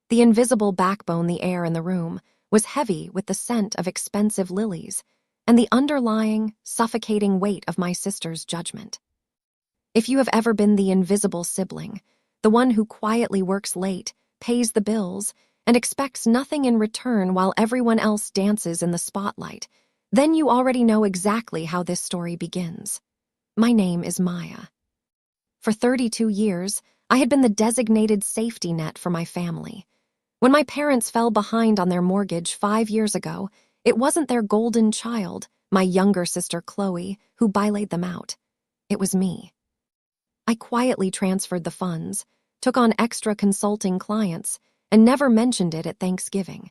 The invisible backbone, the air in the room, was heavy with the scent of expensive lilies and the underlying, suffocating weight of my sister's judgment. If you have ever been the invisible sibling, the one who quietly works late, pays the bills, and expects nothing in return while everyone else dances in the spotlight, then you already know exactly how this story begins. My name is Maya. For 32 years, I had been the designated safety net for my family. When my parents fell behind on their mortgage 5 years ago, it wasn't their golden child, my younger sister Chloe, who bailaid them out. It was me. I quietly transferred the funds, took on extra consulting clients, and never mentioned it at Thanksgiving.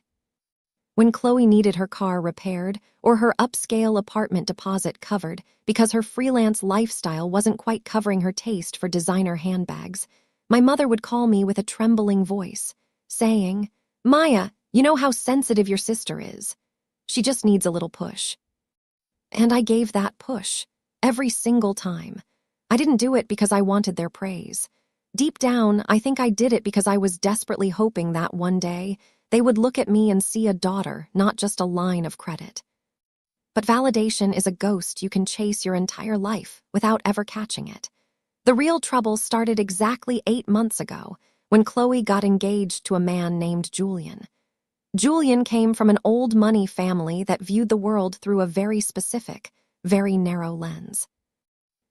When Chloe needed her car repaired or her upscale apartment deposit covered because her freelance lifestyle wasn't quite covering her taste for designer handbags, my mother would call me with a trembling voice, saying, "Maya, you know how sensitive your sister is. She just needs a little push." And I gave that push, every single time. I didn't do it because I wanted their praise. Deep down, I think I did it because I was desperately hoping that one day they would look at me and see a daughter, not just a line of credit. But validation is a ghost you can chase your entire life without ever catching it. The real trouble started exactly 8 months ago when Chloe got engaged to a man named Julian. Julian came from an old money family that viewed the world through a very specific, very narrow lens.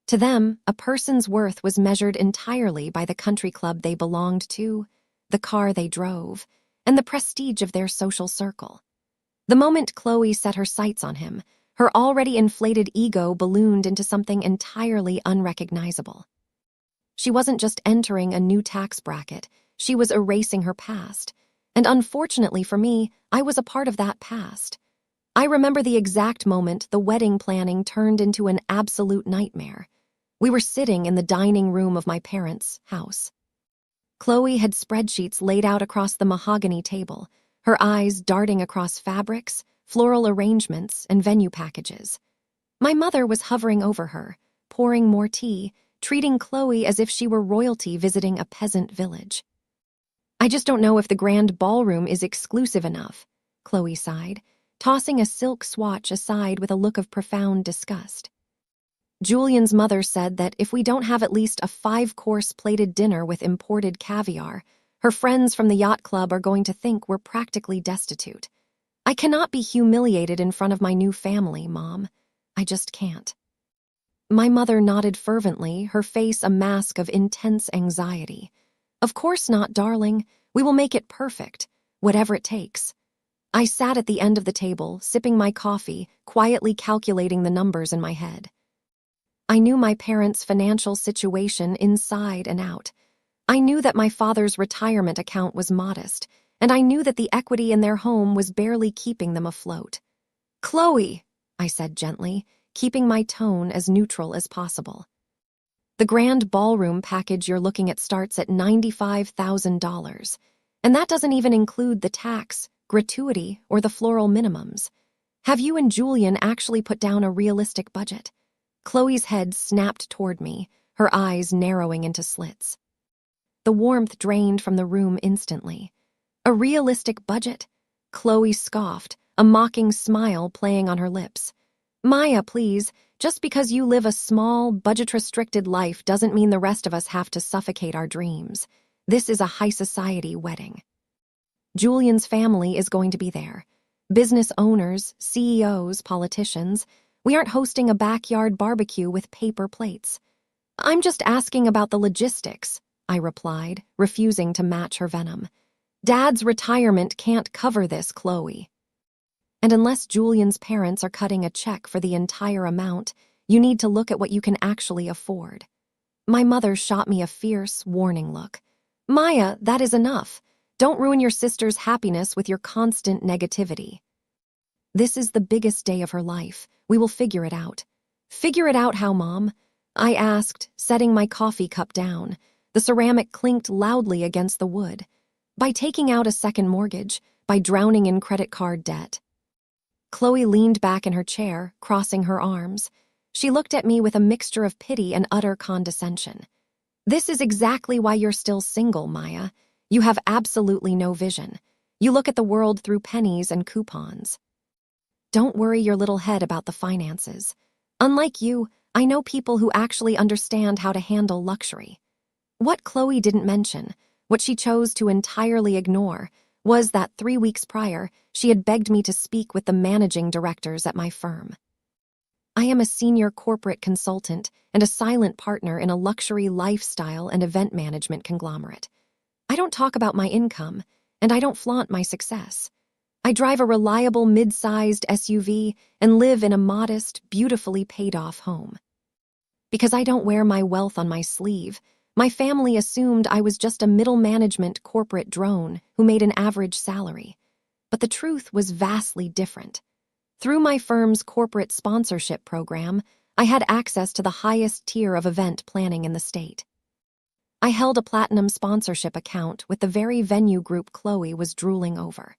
To them, a person's worth was measured entirely by the country club they belonged to, the car they drove, and the prestige of their social circle. The moment Chloe set her sights on him, her already inflated ego ballooned into something entirely unrecognizable. She wasn't just entering a new tax bracket, she was erasing her past. And unfortunately for me, I was a part of that past. I remember the exact moment the wedding planning turned into an absolute nightmare. We were sitting in the dining room of my parents' house. Chloe had spreadsheets laid out across the mahogany table, her eyes darting across fabrics, floral arrangements, and venue packages. My mother was hovering over her, pouring more tea, treating Chloe as if she were royalty visiting a peasant village. "I just don't know if the grand ballroom is exclusive enough," Chloe sighed, tossing a silk swatch aside with a look of profound disgust. "Julian's mother said that if we don't have at least a 5-course plated dinner with imported caviar, her friends from the yacht club are going to think we're practically destitute. I cannot be humiliated in front of my new family, Mom. I just can't." My mother nodded fervently, her face a mask of intense anxiety. "Of course not, darling. We will make it perfect, whatever it takes." I sat at the end of the table, sipping my coffee, quietly calculating the numbers in my head. I knew my parents' financial situation inside and out. I knew that my father's retirement account was modest, and I knew that the equity in their home was barely keeping them afloat. "Chloe," I said gently, keeping my tone as neutral as possible. "The grand ballroom package you're looking at starts at $95,000, and that doesn't even include the tax, gratuity, or the floral minimums. Have you and Julian actually put down a realistic budget?" Chloe's head snapped toward me, her eyes narrowing into slits. The warmth drained from the room instantly. "A realistic budget?" Chloe scoffed, a mocking smile playing on her lips. "Maya, please, just because you live a small, budget-restricted life doesn't mean the rest of us have to suffocate our dreams. This is a high-society wedding." Julian's family is going to be there. Business owners, CEOs, politicians. We aren't hosting a backyard barbecue with paper plates. "I'm just asking about the logistics," I replied, refusing to match her venom. "Dad's retirement can't cover this, Chloe. And unless Julian's parents are cutting a check for the entire amount, you need to look at what you can actually afford." My mother shot me a fierce, warning look. "Maya, that is enough. Don't ruin your sister's happiness with your constant negativity." This is the biggest day of her life. We will figure it out. "Figure it out how, Mom?" I asked, setting my coffee cup down. The ceramic clinked loudly against the wood. "By taking out a second mortgage, by drowning in credit card debt." Chloe leaned back in her chair, crossing her arms. She looked at me with a mixture of pity and utter condescension. "This is exactly why you're still single, Maya. You have absolutely no vision. You look at the world through pennies and coupons. Don't worry your little head about the finances. Unlike you, I know people who actually understand how to handle luxury. What Chloe didn't mention, what she chose to entirely ignore, was that 3 weeks prior, she had begged me to speak with the managing directors at my firm. I am a senior corporate consultant and a silent partner in a luxury lifestyle and event management conglomerate. I don't talk about my income, and I don't flaunt my success. I drive a reliable mid-sized SUV and live in a modest, beautifully paid-off home. Because I don't wear my wealth on my sleeve, my family assumed I was just a middle management corporate drone who made an average salary. But the truth was vastly different. Through my firm's corporate sponsorship program, I had access to the highest tier of event planning in the state. I held a platinum sponsorship account with the very venue group Chloe was drooling over.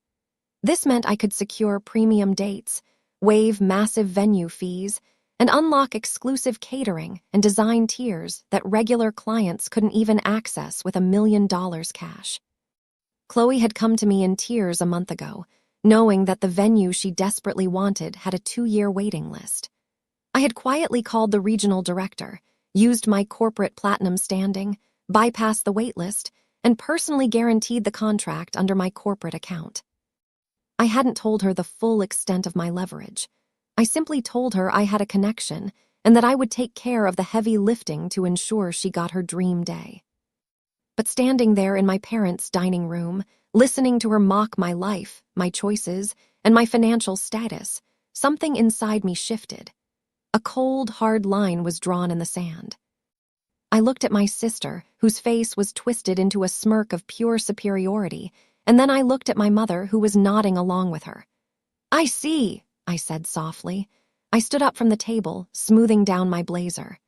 This meant I could secure premium dates, waive massive venue fees, and unlock exclusive catering and design tiers that regular clients couldn't even access with $1 million cash. Chloe had come to me in tears a month ago, knowing that the venue she desperately wanted had a 2-year waiting list. I had quietly called the regional director, used my corporate platinum standing, bypassed the wait list, and personally guaranteed the contract under my corporate account. I hadn't told her the full extent of my leverage. I simply told her I had a connection and that I would take care of the heavy lifting to ensure she got her dream day. But standing there in my parents' dining room, listening to her mock my life, my choices, and my financial status, something inside me shifted. A cold, hard line was drawn in the sand. I looked at my sister, whose face was twisted into a smirk of pure superiority, and then I looked at my mother, who was nodding along with her. "I see," I said softly. I stood up from the table, smoothing down my blazer.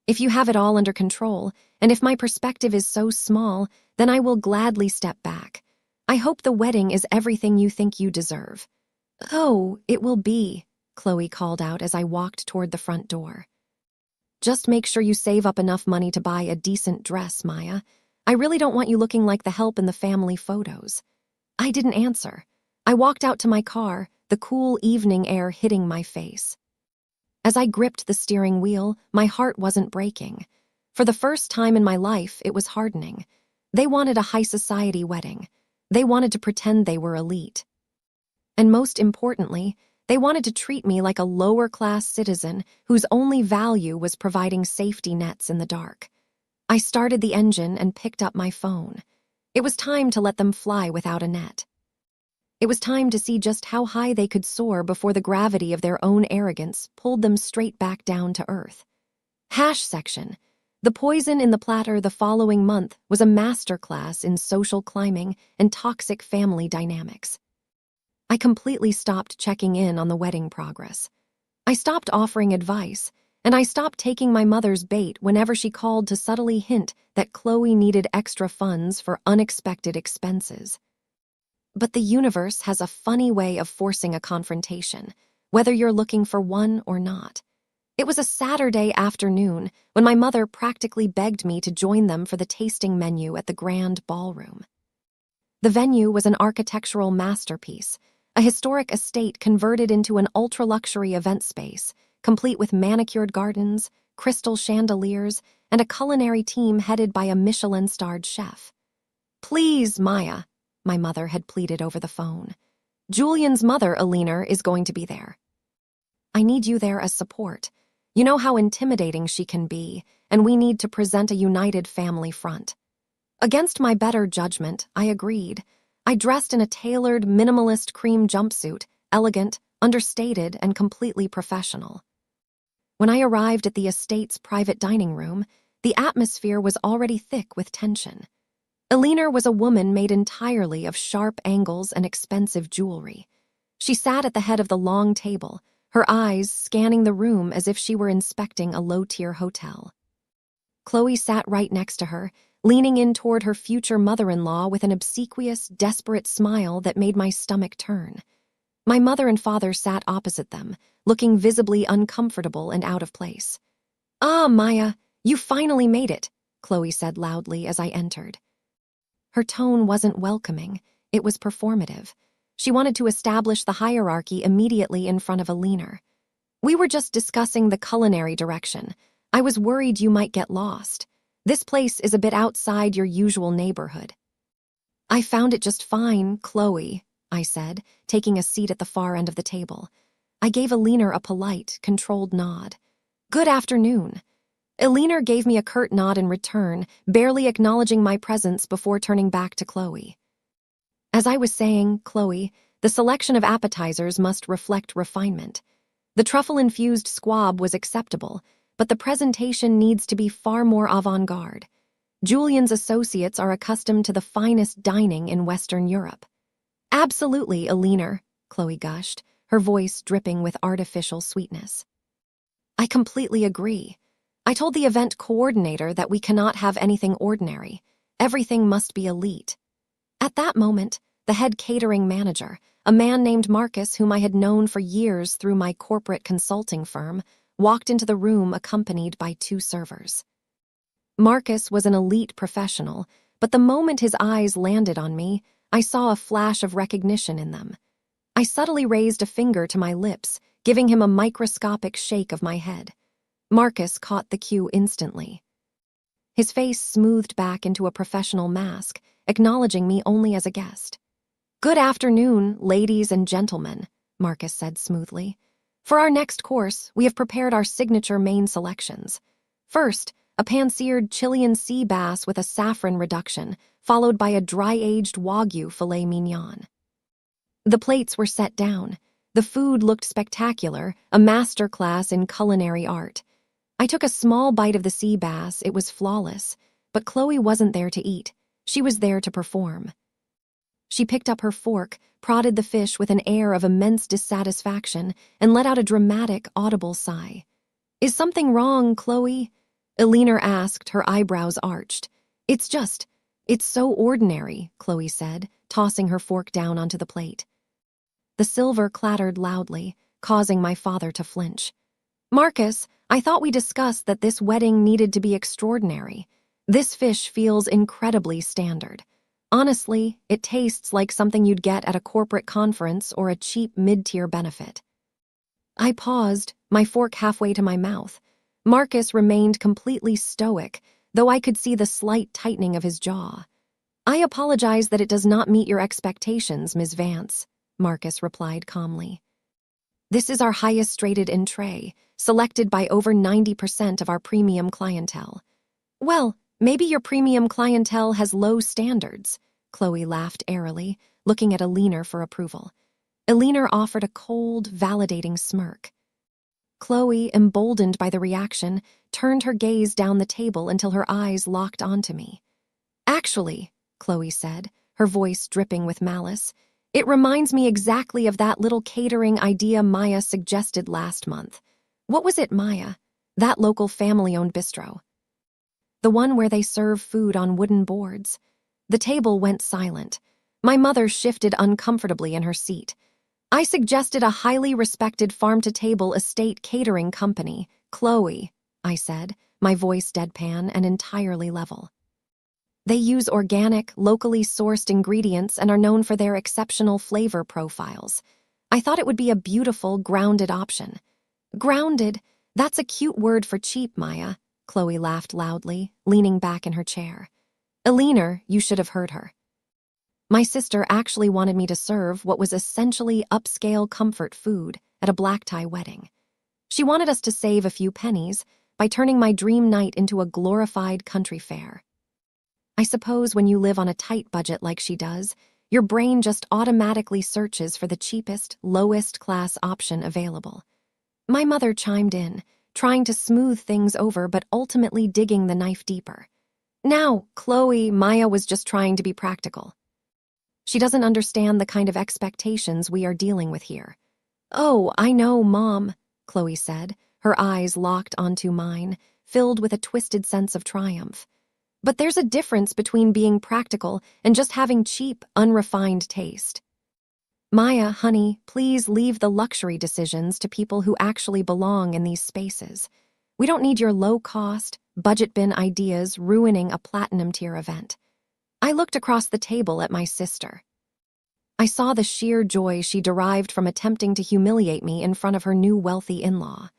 "If you have it all under control, and if my perspective is so small, then I will gladly step back. I hope the wedding is everything you think you deserve." "Oh, it will be," Chloe called out as I walked toward the front door. "Just make sure you save up enough money to buy a decent dress, Maya. I really don't want you looking like the help in the family photos." I didn't answer. I walked out to my car, the cool evening air hitting my face. As I gripped the steering wheel, my heart wasn't breaking. For the first time in my life, it was hardening. They wanted a high society wedding. They wanted to pretend they were elite. And most importantly, they wanted to treat me like a lower-class citizen whose only value was providing safety nets in the dark. I started the engine and picked up my phone. It was time to let them fly without a net. It was time to see just how high they could soar before the gravity of their own arrogance pulled them straight back down to earth. Section. The poison in the platter the following month was a masterclass in social climbing and toxic family dynamics. I completely stopped checking in on the wedding progress. I stopped offering advice, and I stopped taking my mother's bait whenever she called to subtly hint that Chloe needed extra funds for unexpected expenses. But the universe has a funny way of forcing a confrontation, whether you're looking for one or not. It was a Saturday afternoon when my mother practically begged me to join them for the tasting menu at the Grand Ballroom. The venue was an architectural masterpiece, a historic estate converted into an ultra-luxury event space, complete with manicured gardens, crystal chandeliers, and a culinary team headed by a Michelin-starred chef. "Please, Maya," my mother had pleaded over the phone. "Julian's mother, Alina, is going to be there. I need you there as support. You know how intimidating she can be, and we need to present a united family front." Against my better judgment, I agreed. I dressed in a tailored, minimalist cream jumpsuit, elegant, understated, and completely professional. When I arrived at the estate's private dining room, the atmosphere was already thick with tension. Alina was a woman made entirely of sharp angles and expensive jewelry. She sat at the head of the long table, her eyes scanning the room as if she were inspecting a low-tier hotel. Chloe sat right next to her, leaning in toward her future mother-in-law with an obsequious, desperate smile that made my stomach turn. My mother and father sat opposite them, looking visibly uncomfortable and out of place. "Ah, Maya, you finally made it," Chloe said loudly as I entered. Her tone wasn't welcoming, it was performative. She wanted to establish the hierarchy immediately in front of a leaner. We were just discussing the culinary direction. I was worried you might get lost. This place is a bit outside your usual neighborhood. I found it just fine, Chloe, I said, taking a seat at the far end of the table. I gave Alina a polite, controlled nod. Good afternoon. Alina gave me a curt nod in return, barely acknowledging my presence before turning back to Chloe. As I was saying, Chloe, the selection of appetizers must reflect refinement. The truffle-infused squab was acceptable, but the presentation needs to be far more avant-garde. Julian's associates are accustomed to the finest dining in Western Europe. Absolutely, Alina, Chloe gushed, her voice dripping with artificial sweetness. I completely agree. I told the event coordinator that we cannot have anything ordinary. Everything must be elite. At that moment, the head catering manager, a man named Marcus whom I had known for years through my corporate consulting firm, walked into the room accompanied by 2 servers. Marcus was an elite professional, but the moment his eyes landed on me, I saw a flash of recognition in them. I subtly raised a finger to my lips, giving him a microscopic shake of my head. Marcus caught the cue instantly. His face smoothed back into a professional mask, acknowledging me only as a guest. Good afternoon, ladies and gentlemen, Marcus said smoothly. For our next course, we have prepared our signature main selections. First, a pan-seared Chilean sea bass with a saffron reduction, followed by a dry-aged Wagyu filet mignon. The plates were set down. The food looked spectacular, a masterclass in culinary art. I took a small bite of the sea bass, it was flawless, but Chloe wasn't there to eat. She was there to perform. She picked up her fork, prodded the fish with an air of immense dissatisfaction, and let out a dramatic, audible sigh. Is something wrong, Chloe? Alina asked, her eyebrows arched. It's so ordinary, Chloe said, tossing her fork down onto the plate. The silver clattered loudly, causing my father to flinch. Marcus, I thought we discussed that this wedding needed to be extraordinary. This fish feels incredibly standard. Honestly, it tastes like something you'd get at a corporate conference or a cheap mid-tier benefit. I paused, my fork halfway to my mouth. Marcus remained completely stoic, though I could see the slight tightening of his jaw. I apologize that it does not meet your expectations, Ms. Vance, Marcus replied calmly. This is our highest-rated entree, selected by over 90% of our premium clientele. Well, maybe your premium clientele has low standards, Chloe laughed airily, looking at Alina for approval. Alina offered a cold, validating smirk. Chloe, emboldened by the reaction, turned her gaze down the table until her eyes locked onto me. Actually, Chloe said, her voice dripping with malice, it reminds me exactly of that little catering idea Maya suggested last month. What was it, Maya? That local family-owned bistro. The one where they serve food on wooden boards. The table went silent. My mother shifted uncomfortably in her seat. I suggested a highly respected farm-to-table estate catering company, Chloe, I said, my voice deadpan and entirely level. They use organic, locally sourced ingredients and are known for their exceptional flavor profiles. I thought it would be a beautiful, grounded option. Grounded? That's a cute word for cheap, Maya, Chloe laughed loudly, leaning back in her chair. Alina, you should have heard her. My sister actually wanted me to serve what was essentially upscale comfort food at a black tie wedding. She wanted us to save a few pennies by turning my dream night into a glorified country fair. I suppose when you live on a tight budget like she does, your brain just automatically searches for the cheapest, lowest-class option available. My mother chimed in, trying to smooth things over but ultimately digging the knife deeper. Now, Chloe, Maya was just trying to be practical. She doesn't understand the kind of expectations we are dealing with here. Oh, I know, Mom, Chloe said, her eyes locked onto mine, filled with a twisted sense of triumph. But there's a difference between being practical and just having cheap, unrefined taste. Maya, honey, please leave the luxury decisions to people who actually belong in these spaces. We don't need your low-cost, budget bin ideas ruining a platinum-tier event. I looked across the table at my sister. I saw the sheer joy she derived from attempting to humiliate me in front of her new wealthy in-law.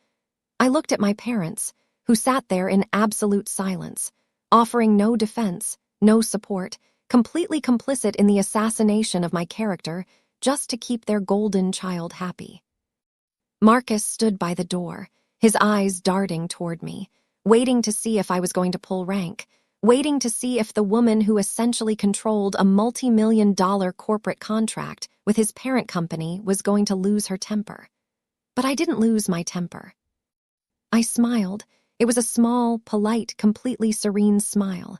I looked at my parents, who sat there in absolute silence, offering no defense, no support, completely complicit in the assassination of my character just to keep their golden child happy. Marcus stood by the door, his eyes darting toward me, waiting to see if I was going to pull rank, waiting to see if the woman who essentially controlled a multi-million-dollar corporate contract with his parent company was going to lose her temper. But I didn't lose my temper. I smiled. It was a small, polite, completely serene smile.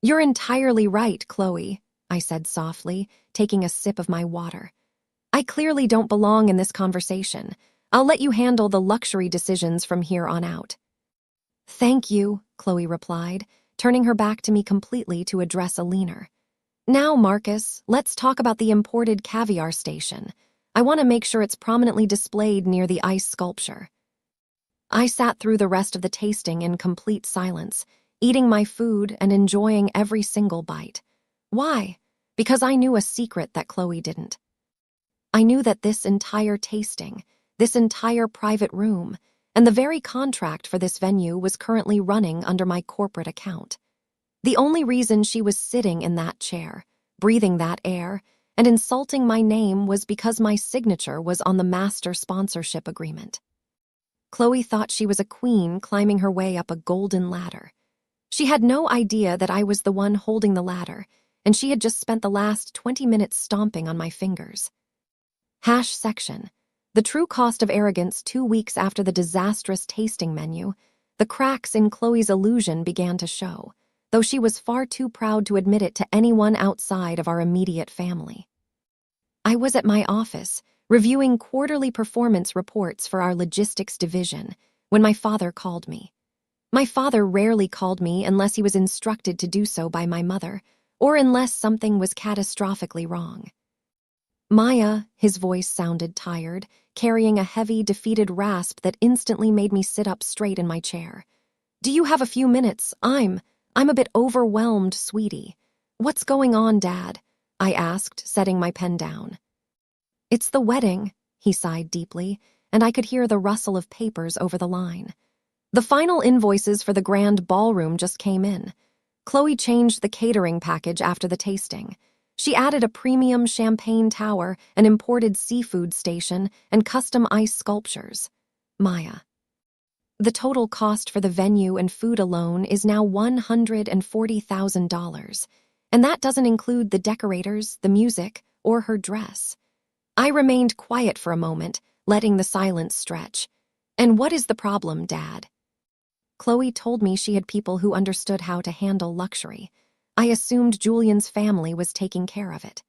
"You're entirely right, Chloe," I said softly, taking a sip of my water. "I clearly don't belong in this conversation. I'll let you handle the luxury decisions from here on out." "Thank you," Chloe replied, turning her back to me completely to address a leaner. "Now, Marcus, let's talk about the imported caviar station. I want to make sure it's prominently displayed near the ice sculpture." I sat through the rest of the tasting in complete silence, eating my food and enjoying every single bite. Why? Because I knew a secret that Chloe didn't. I knew that this entire tasting, this entire private room, and the very contract for this venue was currently running under my corporate account. The only reason she was sitting in that chair, breathing that air, and insulting my name was because my signature was on the master sponsorship agreement. Chloe thought she was a queen climbing her way up a golden ladder. She had no idea that I was the one holding the ladder, and she had just spent the last 20 minutes stomping on my fingers. Section. The true cost of arrogance 2 weeks after the disastrous tasting menu, the cracks in Chloe's illusion began to show, though she was far too proud to admit it to anyone outside of our immediate family. I was at my office, reviewing quarterly performance reports for our logistics division, when my father called me. My father rarely called me unless he was instructed to do so by my mother, or unless something was catastrophically wrong. "Maya," his voice sounded tired, carrying a heavy, defeated rasp that instantly made me sit up straight in my chair. "Do you have a few minutes? I'm a bit overwhelmed, sweetie." "What's going on, Dad?" I asked, setting my pen down. "It's the wedding," he sighed deeply, and I could hear the rustle of papers over the line. "The final invoices for the grand ballroom just came in. Chloe changed the catering package after the tasting. She added a premium champagne tower, an imported seafood station, and custom ice sculptures." Maya. "The total cost for the venue and food alone is now $140,000, and that doesn't include the decorators, the music, or her dress." I remained quiet for a moment, letting the silence stretch. "And what is the problem, Dad?" Chloe told me she had people who understood how to handle luxury. I assumed Julian's family was taking care of it.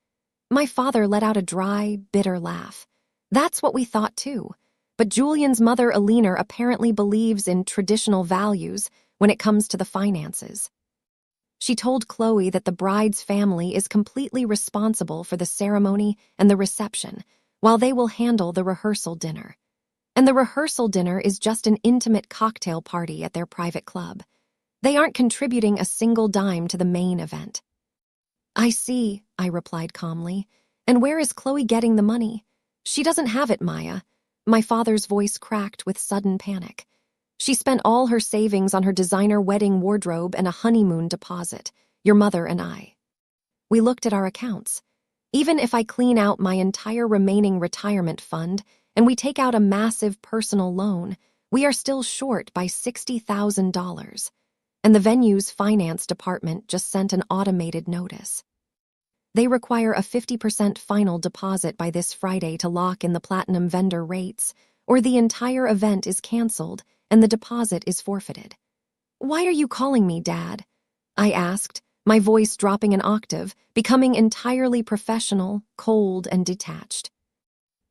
My father let out a dry, bitter laugh. "That's what we thought too. But Julian's mother, Alina, apparently believes in traditional values when it comes to the finances. She told Chloe that the bride's family is completely responsible for the ceremony and the reception, while they will handle the rehearsal dinner. And the rehearsal dinner is just an intimate cocktail party at their private club. They aren't contributing a single dime to the main event." "I see," I replied calmly. "And where is Chloe getting the money?" "She doesn't have it, Maya." My father's voice cracked with sudden panic. "She spent all her savings on her designer wedding wardrobe and a honeymoon deposit, your mother and I. We looked at our accounts. Even if I clean out my entire remaining retirement fund and we take out a massive personal loan, we are still short by $60,000. And the venue's finance department just sent an automated notice. They require a 50% final deposit by this Friday to lock in the platinum vendor rates, or the entire event is canceled and the deposit is forfeited." "Why are you calling me, Dad?" I asked, my voice dropping an octave, becoming entirely professional, cold, and detached.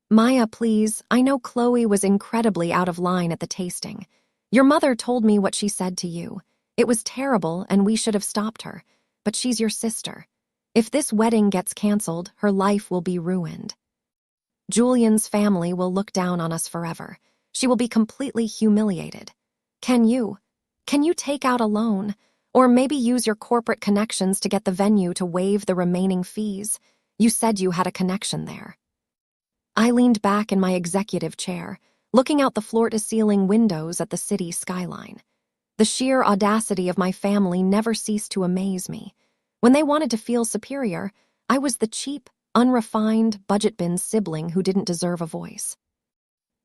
"Maya, please, I know Chloe was incredibly out of line at the tasting. Your mother told me what she said to you. It was terrible and we should have stopped her, but she's your sister. If this wedding gets canceled, her life will be ruined. Julian's family will look down on us forever. She will be completely humiliated. Can you take out a loan? Or maybe use your corporate connections to get the venue to waive the remaining fees. You said you had a connection there. I leaned back in my executive chair, looking out the floor-to-ceiling windows at the city skyline. The sheer audacity of my family never ceased to amaze me. When they wanted to feel superior, I was the cheap, unrefined, budget-bin sibling who didn't deserve a voice.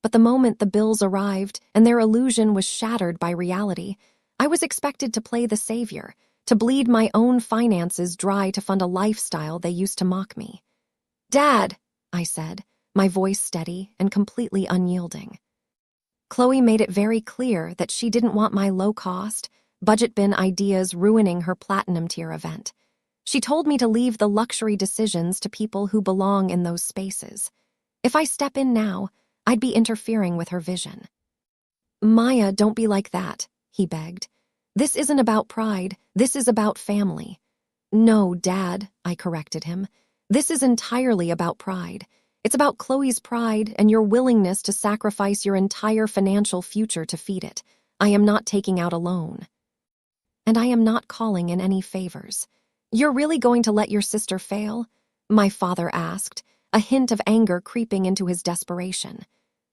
But the moment the bills arrived and their illusion was shattered by reality, I was expected to play the savior, to bleed my own finances dry to fund a lifestyle they used to mock me. "Dad," I said, my voice steady and completely unyielding. Chloe made it very clear that she didn't want my low-cost, budget-bin ideas ruining her platinum-tier event. She told me to leave the luxury decisions to people who belong in those spaces. If I step in now, I'd be interfering with her vision. "Maya, don't be like that," he begged. "This isn't about pride, this is about family." "No, Dad," I corrected him. "This is entirely about pride. It's about Chloe's pride and your willingness to sacrifice your entire financial future to feed it. I am not taking out a loan. And I am not calling in any favors. You're really going to let your sister fail?" my father asked, a hint of anger creeping into his desperation.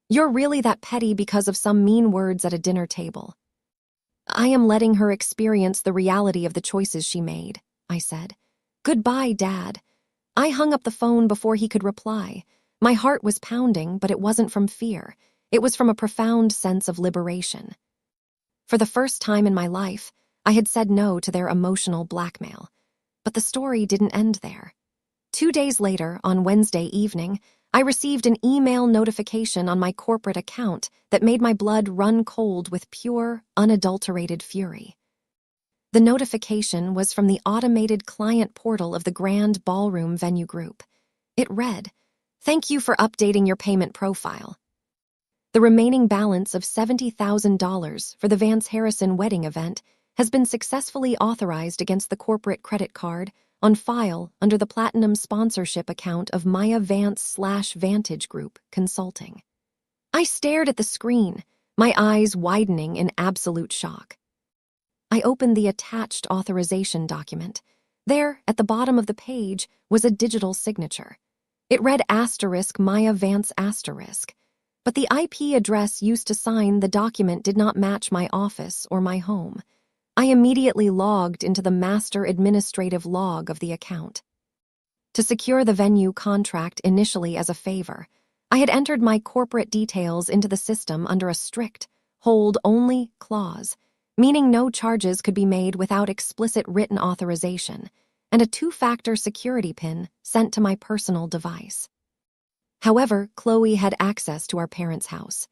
"You're really that petty because of some mean words at a dinner table?" "I am letting her experience the reality of the choices she made," I said. "Goodbye, Dad." I hung up the phone before he could reply. My heart was pounding, but it wasn't from fear. It was from a profound sense of liberation. For the first time in my life, I had said no to their emotional blackmail. But the story didn't end there. 2 days later, on Wednesday evening, I received an email notification on my corporate account that made my blood run cold with pure, unadulterated fury. The notification was from the automated client portal of the Grand Ballroom Venue Group. It read, "Thank you for updating your payment profile. The remaining balance of $70,000 for the Vance Harrison wedding event has been successfully authorized against the corporate credit card on file under the Platinum sponsorship account of Maya Vance/Vantage Group Consulting." I stared at the screen, my eyes widening in absolute shock. I opened the attached authorization document. There, at the bottom of the page, was a digital signature. It read *Maya Vance*, but the IP address used to sign the document did not match my office or my home. I immediately logged into the master administrative log of the account. To secure the venue contract initially as a favor, I had entered my corporate details into the system under a strict hold-only clause, meaning no charges could be made without explicit written authorization, and a 2-factor security PIN sent to my personal device. However, Chloe had access to our parents' house.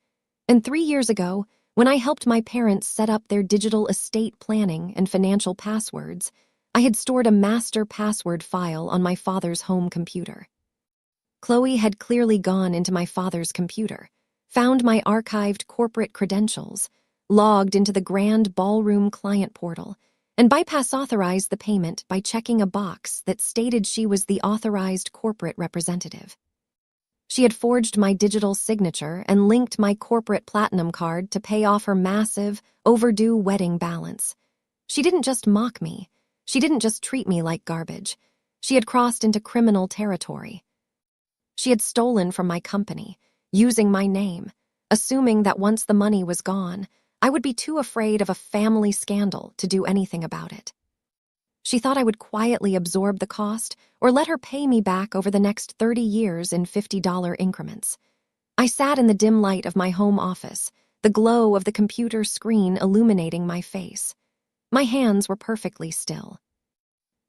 And 3 years ago, when I helped my parents set up their digital estate planning and financial passwords, I had stored a master password file on my father's home computer. Chloe had clearly gone into my father's computer, found my archived corporate credentials, logged into the Grand Ballroom client portal, and bypass-authorized the payment by checking a box that stated she was the authorized corporate representative. She had forged my digital signature and linked my corporate platinum card to pay off her massive, overdue wedding balance. She didn't just mock me. She didn't just treat me like garbage. She had crossed into criminal territory. She had stolen from my company, using my name, assuming that once the money was gone, I would be too afraid of a family scandal to do anything about it. She thought I would quietly absorb the cost or let her pay me back over the next 30 years in $50 increments. I sat in the dim light of my home office, the glow of the computer screen illuminating my face. My hands were perfectly still.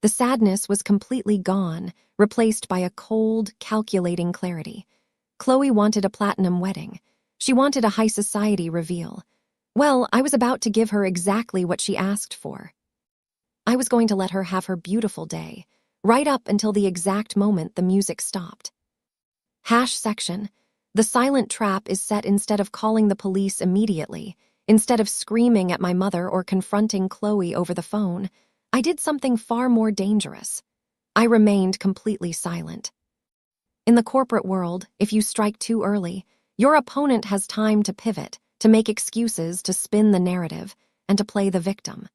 The sadness was completely gone, replaced by a cold, calculating clarity. Chloe wanted a platinum wedding. She wanted a high society reveal. Well, I was about to give her exactly what she asked for. I was going to let her have her beautiful day, right up until the exact moment the music stopped. #section. The silent trap is set instead of calling the police immediately, instead of screaming at my mother or confronting Chloe over the phone. I did something far more dangerous. I remained completely silent. In the corporate world, if you strike too early, your opponent has time to pivot, to make excuses, to spin the narrative, and to play the victim.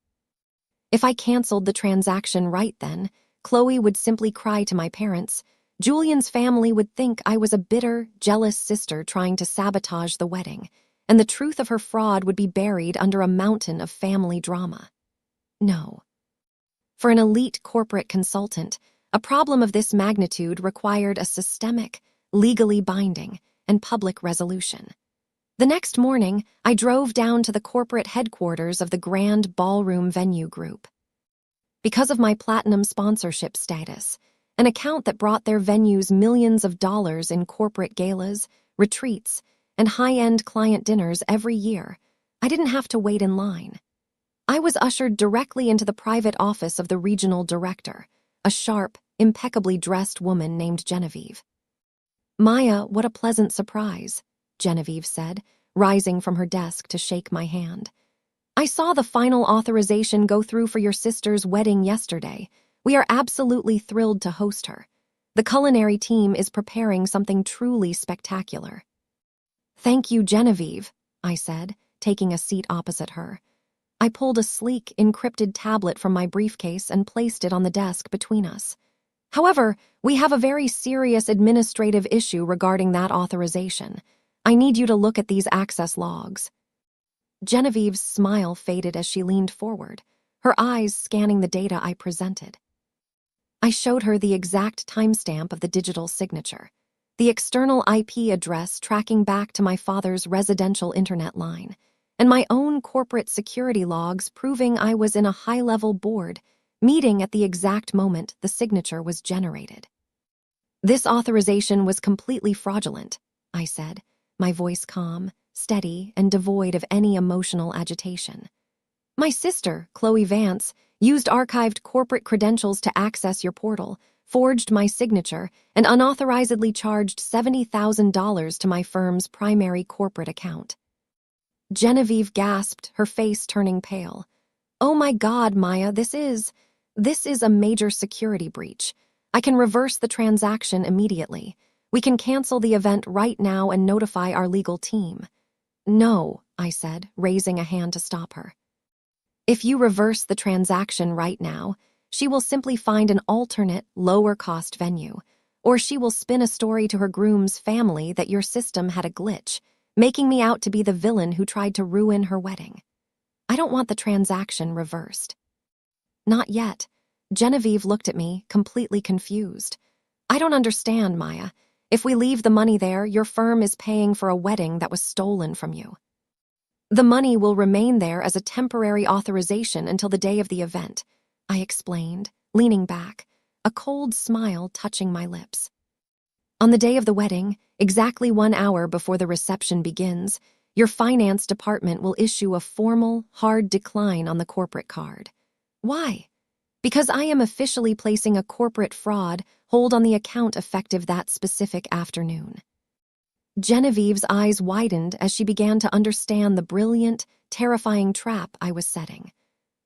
If I canceled the transaction right then, Chloe would simply cry to my parents. Julian's family would think I was a bitter, jealous sister trying to sabotage the wedding, and the truth of her fraud would be buried under a mountain of family drama. No. For an elite corporate consultant, a problem of this magnitude required a systemic, legally binding, and public resolution. The next morning, I drove down to the corporate headquarters of the Grand Ballroom Venue Group. Because of my platinum sponsorship status, an account that brought their venues millions of dollars in corporate galas, retreats, and high-end client dinners every year, I didn't have to wait in line. I was ushered directly into the private office of the regional director, a sharp, impeccably dressed woman named Genevieve. "Maya, what a pleasant surprise," Genevieve said, rising from her desk to shake my hand. "I saw the final authorization go through for your sister's wedding yesterday. We are absolutely thrilled to host her. The culinary team is preparing something truly spectacular." "Thank you, Genevieve," I said, taking a seat opposite her. I pulled a sleek, encrypted tablet from my briefcase and placed it on the desk between us. "However, we have a very serious administrative issue regarding that authorization. I need you to look at these access logs." Genevieve's smile faded as she leaned forward, her eyes scanning the data I presented. I showed her the exact timestamp of the digital signature, the external IP address tracking back to my father's residential internet line, and my own corporate security logs proving I was in a high-level board meeting at the exact moment the signature was generated. "This authorization was completely fraudulent," I said, my voice calm, steady, and devoid of any emotional agitation. "My sister, Chloe Vance, used archived corporate credentials to access your portal, forged my signature, and unauthorizedly charged $70,000 to my firm's primary corporate account." Genevieve gasped, her face turning pale. "Oh my God, Maya, this is a major security breach. I can reverse the transaction immediately. We can cancel the event right now and notify our legal team." "No," I said, raising a hand to stop her. "If you reverse the transaction right now, she will simply find an alternate, lower-cost venue, or she will spin a story to her groom's family that your system had a glitch, making me out to be the villain who tried to ruin her wedding. I don't want the transaction reversed." "Not yet." Genevieve looked at me, completely confused. "I don't understand, Maya. If we leave the money there, your firm is paying for a wedding that was stolen from you. The money will remain there as a temporary authorization until the day of the event," I explained, leaning back, a cold smile touching my lips. "On the day of the wedding, exactly 1 hour before the reception begins, your finance department will issue a formal, hard decline on the corporate card. Why? Because I am officially placing a corporate fraud hold on the account effective that specific afternoon." Genevieve's eyes widened as she began to understand the brilliant, terrifying trap I was setting.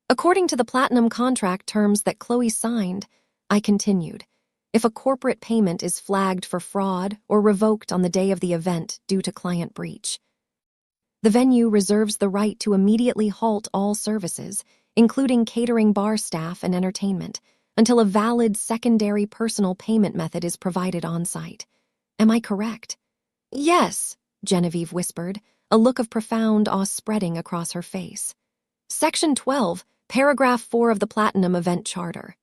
"According to the platinum contract terms that Chloe signed," I continued, "if a corporate payment is flagged for fraud or revoked on the day of the event due to client breach, the venue reserves the right to immediately halt all services, including catering, bar staff, and entertainment, until a valid secondary personal payment method is provided on-site. Am I correct?" "Yes," Genevieve whispered, a look of profound awe spreading across her face. "Section 12, Paragraph 4 of the Platinum Event Charter.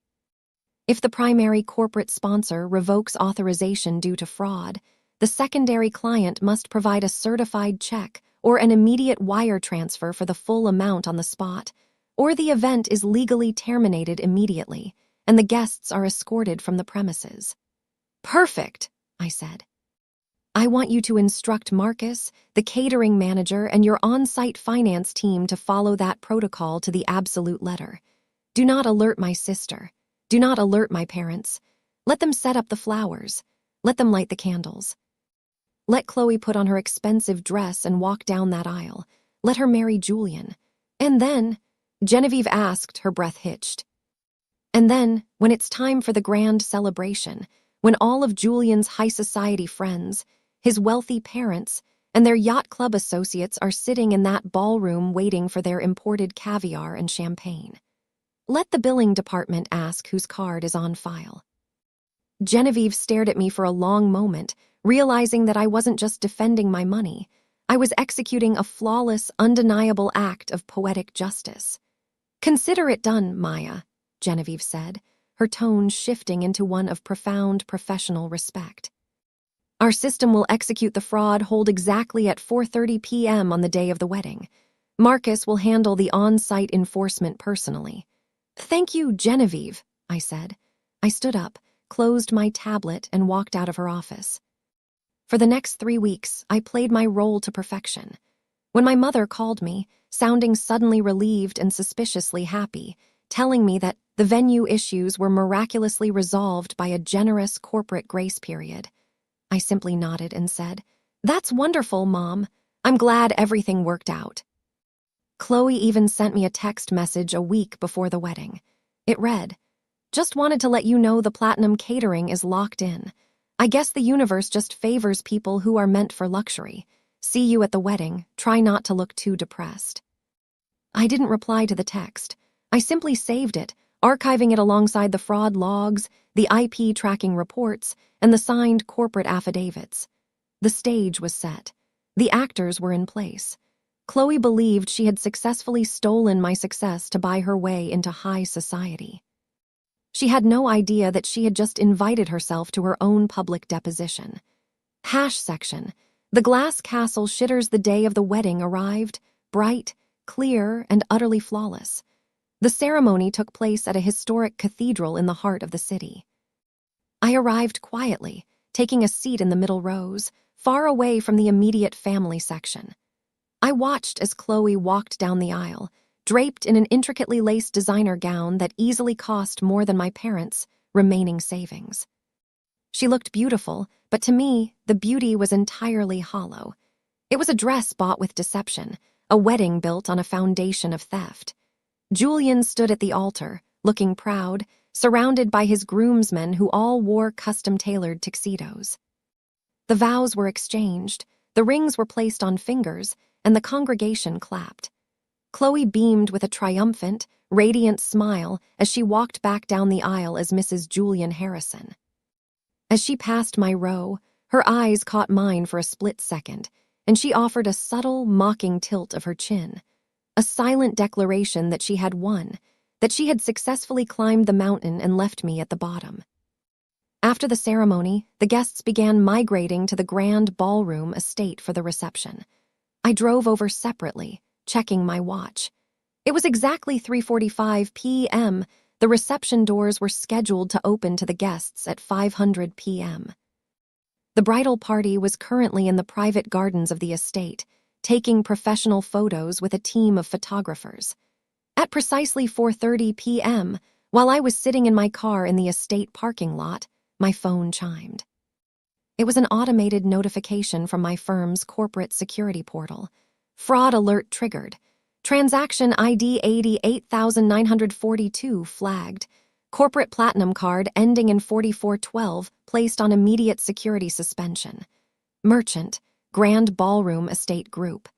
If the primary corporate sponsor revokes authorization due to fraud, the secondary client must provide a certified check or an immediate wire transfer for the full amount on the spot, or the event is legally terminated immediately, and the guests are escorted from the premises." "Perfect," I said. "I want you to instruct Marcus, the catering manager, and your on-site finance team to follow that protocol to the absolute letter. Do not alert my sister. Do not alert my parents. Let them set up the flowers. Let them light the candles. Let Chloe put on her expensive dress and walk down that aisle. Let her marry Julian. And then," Genevieve asked, her breath hitched. "And then, when it's time for the grand celebration, when all of Julian's high society friends, his wealthy parents, and their yacht club associates are sitting in that ballroom waiting for their imported caviar and champagne, Let the billing department ask whose card is on file. Genevieve stared at me for a long moment, realizing that I wasn't just defending my money. I was executing a flawless, undeniable act of poetic justice. "Consider it done, Maya," Genevieve said, her tone shifting into one of profound professional respect. "Our system will execute the fraud hold exactly at 4:30 p.m. on the day of the wedding. Marcus will handle the on-site enforcement personally." "Thank you, Genevieve," I said. I stood up, closed my tablet, and walked out of her office. For the next 3 weeks, I played my role to perfection. When my mother called me, sounding suddenly relieved and suspiciously happy, telling me that the venue issues were miraculously resolved by a generous corporate grace period, I simply nodded and said, "That's wonderful, Mom. I'm glad everything worked out." Chloe even sent me a text message a week before the wedding. It read, "Just wanted to let you know the Platinum Catering is locked in. I guess the universe just favors people who are meant for luxury. See you at the wedding. Try not to look too depressed." I didn't reply to the text. I simply saved it, archiving it alongside the fraud logs, the IP tracking reports, and the signed corporate affidavits. The stage was set. The actors were in place. Chloe believed she had successfully stolen my success to buy her way into high society. She had no idea that she had just invited herself to her own public deposition. Section. The glass castle shitters the day of the wedding arrived, bright, clear, and utterly flawless. The ceremony took place at a historic cathedral in the heart of the city. I arrived quietly, taking a seat in the middle rows, far away from the immediate family section. I watched as Chloe walked down the aisle, draped in an intricately laced designer gown that easily cost more than my parents' remaining savings. She looked beautiful, but to me, the beauty was entirely hollow. It was a dress bought with deception, a wedding built on a foundation of theft. Julian stood at the altar, looking proud, surrounded by his groomsmen who all wore custom-tailored tuxedos. The vows were exchanged, the rings were placed on fingers, and the congregation clapped. Chloe beamed with a triumphant, radiant smile as she walked back down the aisle as Mrs. Julian Harrison. As she passed my row, her eyes caught mine for a split second, and she offered a subtle, mocking tilt of her chin, a silent declaration that she had won, that she had successfully climbed the mountain and left me at the bottom. After the ceremony, the guests began migrating to the grand ballroom estate for the reception. I drove over separately, checking my watch. It was exactly 3:45 p.m. The reception doors were scheduled to open to the guests at 5:00 p.m. The bridal party was currently in the private gardens of the estate, taking professional photos with a team of photographers. At precisely 4:30 p.m., while I was sitting in my car in the estate parking lot, my phone chimed. It was an automated notification from my firm's corporate security portal. Fraud alert triggered. Transaction ID 88,942 flagged. Corporate platinum card ending in 4412 placed on immediate security suspension. Merchant, Grand Ballroom Estate Group.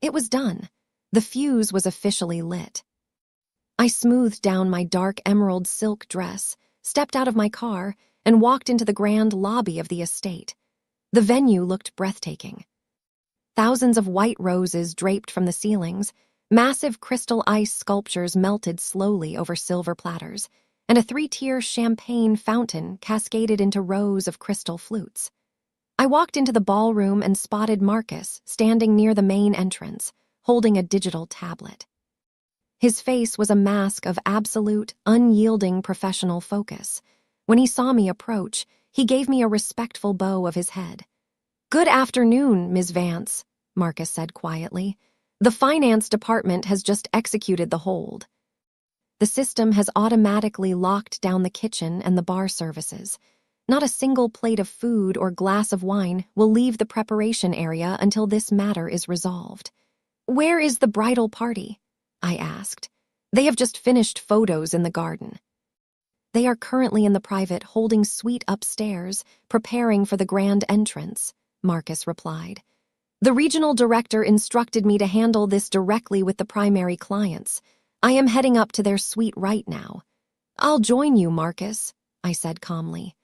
It was done. The fuse was officially lit. I smoothed down my dark emerald silk dress, stepped out of my car, and walked into the grand lobby of the estate. The venue looked breathtaking. Thousands of white roses draped from the ceilings, massive crystal ice sculptures melted slowly over silver platters, and a 3-tier champagne fountain cascaded into rows of crystal flutes. I walked into the ballroom and spotted Marcus standing near the main entrance, holding a digital tablet. His face was a mask of absolute, unyielding professional focus. When he saw me approach, he gave me a respectful bow of his head. "Good afternoon, Ms. Vance," Marcus said quietly. "The finance department has just executed the hold. The system has automatically locked down the kitchen and the bar services. Not a single plate of food or glass of wine will leave the preparation area until this matter is resolved." "Where is the bridal party?" I asked. "They have just finished photos in the garden." "They are currently in the private holding suite upstairs, preparing for the grand entrance," Marcus replied. "The regional director instructed me to handle this directly with the primary clients. I am heading up to their suite right now. I'll join you, Marcus, I said calmly.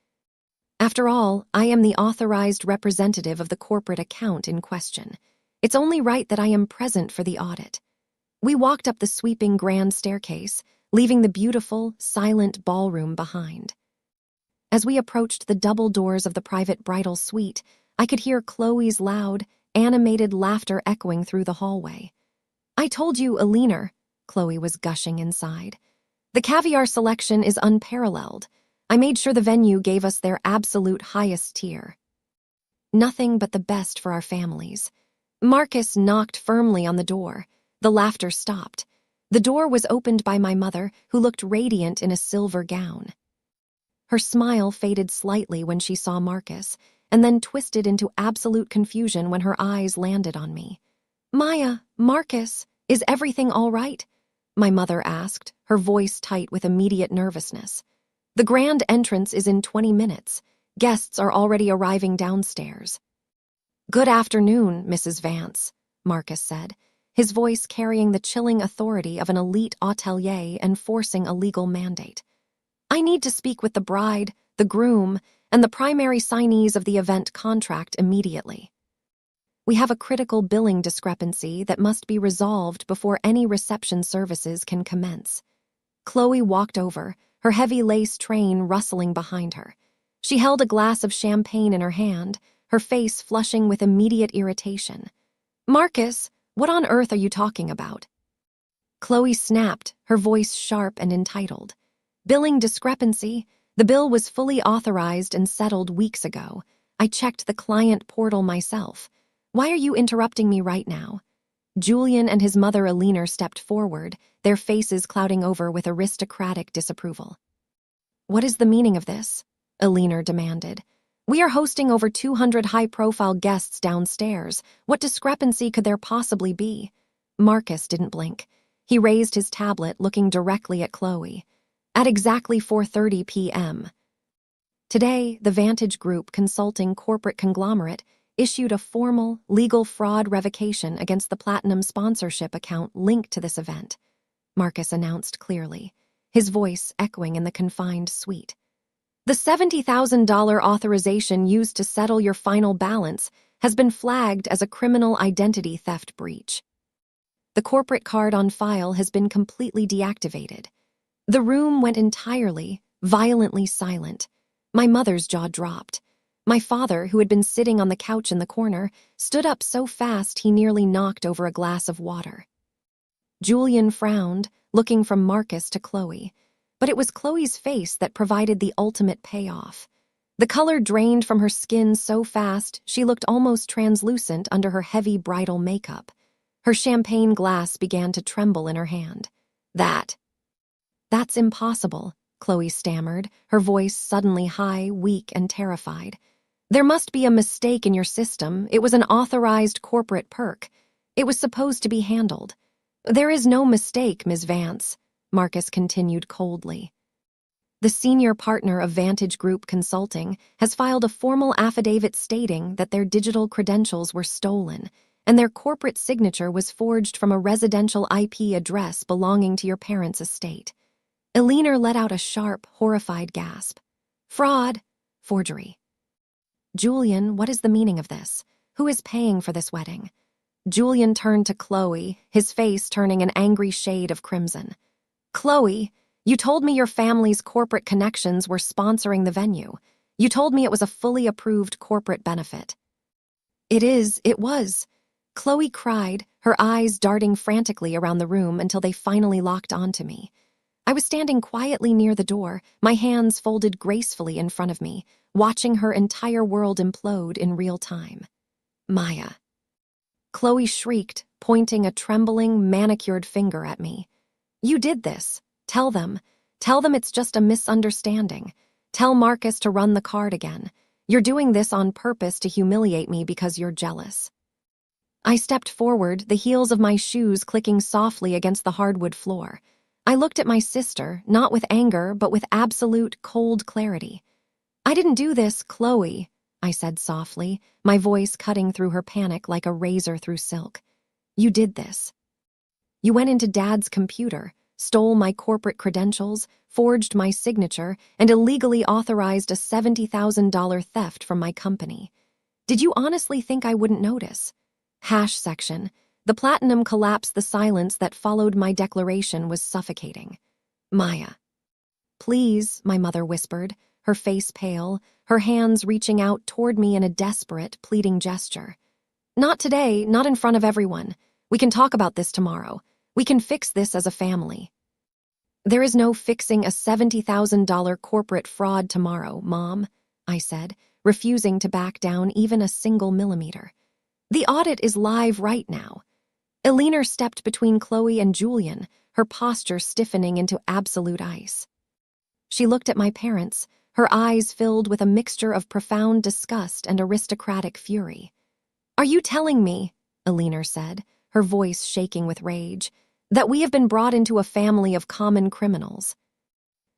After all, I am the authorized representative of the corporate account in question. It's only right that I am present for the audit. We walked up the sweeping grand staircase, leaving the beautiful, silent ballroom behind. As we approached the double doors of the private bridal suite, I could hear Chloe's loud, animated laughter echoing through the hallway. I told you, Alina, Chloe was gushing inside. The caviar selection is unparalleled. I made sure the venue gave us their absolute highest tier. Nothing but the best for our families. Marcus knocked firmly on the door. The laughter stopped. The door was opened by my mother, who looked radiant in a silver gown. Her smile faded slightly when she saw Marcus, and then twisted into absolute confusion when her eyes landed on me. Maya, Marcus, is everything all right? My mother asked, her voice tight with immediate nervousness. The grand entrance is in 20 minutes. Guests are already arriving downstairs. Good afternoon, Mrs. Vance, Marcus said, his voice carrying the chilling authority of an elite hotelier enforcing a legal mandate. I need to speak with the bride, the groom, and the primary signees of the event contract immediately. We have a critical billing discrepancy that must be resolved before any reception services can commence. Chloe walked over, her heavy lace train rustling behind her. She held a glass of champagne in her hand, her face flushing with immediate irritation. Marcus, what on earth are you talking about? Chloe snapped, her voice sharp and entitled. Billing discrepancy. The bill was fully authorized and settled weeks ago. I checked the client portal myself. Why are you interrupting me right now? Julian and his mother Alina stepped forward, their faces clouding over with aristocratic disapproval. What is the meaning of this? Alina demanded. We are hosting over 200 high-profile guests downstairs. What discrepancy could there possibly be? Marcus didn't blink. He raised his tablet, looking directly at Chloe. At exactly 4:30 p.m. Today, the Vantage Group Consulting Corporate Conglomerate issued a formal, legal fraud revocation against the Platinum sponsorship account linked to this event, Marcus announced clearly, his voice echoing in the confined suite. The $70,000 authorization used to settle your final balance has been flagged as a criminal identity theft breach. The corporate card on file has been completely deactivated. The room went entirely, violently silent. My mother's jaw dropped. My father, who had been sitting on the couch in the corner, stood up so fast he nearly knocked over a glass of water. Julian frowned, looking from Marcus to Chloe, but it was Chloe's face that provided the ultimate payoff. The color drained from her skin so fast she looked almost translucent under her heavy bridal makeup. Her champagne glass began to tremble in her hand. That's impossible, Chloe stammered, her voice suddenly high, weak, and terrified. There must be a mistake in your system. It was an authorized corporate perk. It was supposed to be handled. There is no mistake, Ms. Vance, Marcus continued coldly. The senior partner of Vantage Group Consulting has filed a formal affidavit stating that their digital credentials were stolen, and their corporate signature was forged from a residential IP address belonging to your parents' estate. Alina let out a sharp, horrified gasp. Fraud. Forgery. Julian, what is the meaning of this? Who is paying for this wedding? Julian turned to Chloe, his face turning an angry shade of crimson. Chloe, you told me your family's corporate connections were sponsoring the venue. You told me it was a fully approved corporate benefit. It was. Chloe cried, her eyes darting frantically around the room until they finally locked onto me. I was standing quietly near the door, my hands folded gracefully in front of me, watching her entire world implode in real time. Maya. Chloe shrieked, pointing a trembling, manicured finger at me. You did this. Tell them. Tell them it's just a misunderstanding. Tell Marcus to run the card again. You're doing this on purpose to humiliate me because you're jealous. I stepped forward, the heels of my shoes clicking softly against the hardwood floor. I looked at my sister, not with anger, but with absolute, cold clarity. I didn't do this, Chloe, I said softly, my voice cutting through her panic like a razor through silk. You did this. You went into Dad's computer, stole my corporate credentials, forged my signature, and illegally authorized a $70,000 theft from my company. Did you honestly think I wouldn't notice? Section. The platinum collapse. The silence that followed my declaration was suffocating. Maya. Please, my mother whispered, her face pale, her hands reaching out toward me in a desperate, pleading gesture. Not today, not in front of everyone. We can talk about this tomorrow. We can fix this as a family. There is no fixing a $70,000 corporate fraud tomorrow, Mom, I said, refusing to back down even a single millimeter. The audit is live right now. Elena stepped between Chloe and Julian, her posture stiffening into absolute ice. She looked at my parents, her eyes filled with a mixture of profound disgust and aristocratic fury. Are you telling me, Elena said, her voice shaking with rage, that we have been brought into a family of common criminals?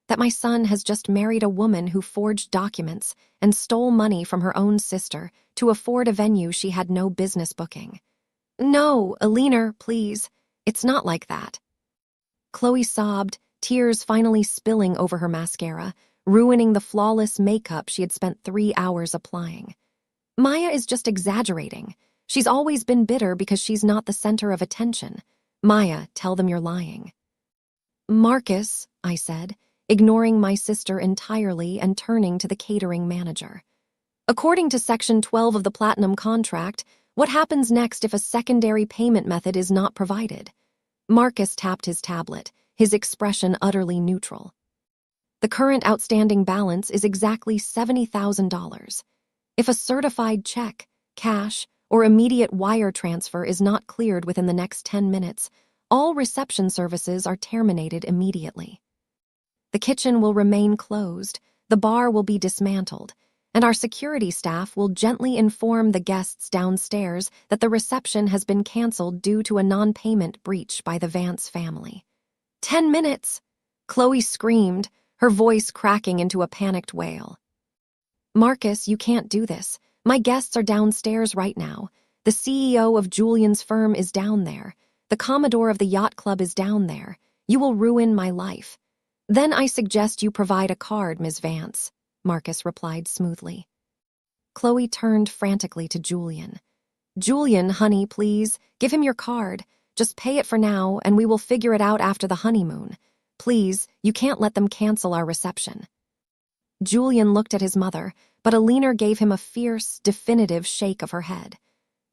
That my son has just married a woman who forged documents and stole money from her own sister to afford a venue she had no business booking? No, Elena, please. It's not like that. Chloe sobbed, tears finally spilling over her mascara, ruining the flawless makeup she had spent 3 hours applying. Maya is just exaggerating. She's always been bitter because she's not the center of attention. Maya, tell them you're lying. Marcus, I said, ignoring my sister entirely and turning to the catering manager. According to Section 12 of the Platinum contract, what happens next if a secondary payment method is not provided? Marcus tapped his tablet, his expression utterly neutral. The current outstanding balance is exactly $70,000. If a certified check, cash, or immediate wire transfer is not cleared within the next 10 minutes, all reception services are terminated immediately. The kitchen will remain closed, the bar will be dismantled, and our security staff will gently inform the guests downstairs that the reception has been canceled due to a non-payment breach by the Vance family. 10 minutes! Chloe screamed, her voice cracking into a panicked wail. Marcus, you can't do this. My guests are downstairs right now. The CEO of Julian's firm is down there. The Commodore of the yacht club is down there. You will ruin my life. Then I suggest you provide a card, Ms. Vance, Marcus replied smoothly. Chloe turned frantically to Julian. Julian, honey, please, give him your card. Just pay it for now, and we will figure it out after the honeymoon. Please, you can't let them cancel our reception. Julian looked at his mother, but Elena gave him a fierce, definitive shake of her head.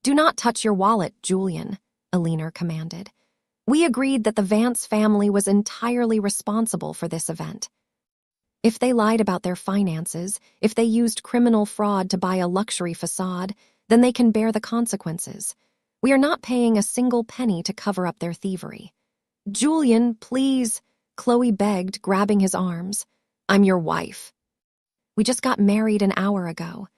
Do not touch your wallet, Julian, Elena commanded. We agreed that the Vance family was entirely responsible for this event. If they lied about their finances, if they used criminal fraud to buy a luxury facade, then they can bear the consequences. We are not paying a single penny to cover up their thievery. Julian, please, Chloe begged, grabbing his arms. I'm your wife. We just got married an hour ago.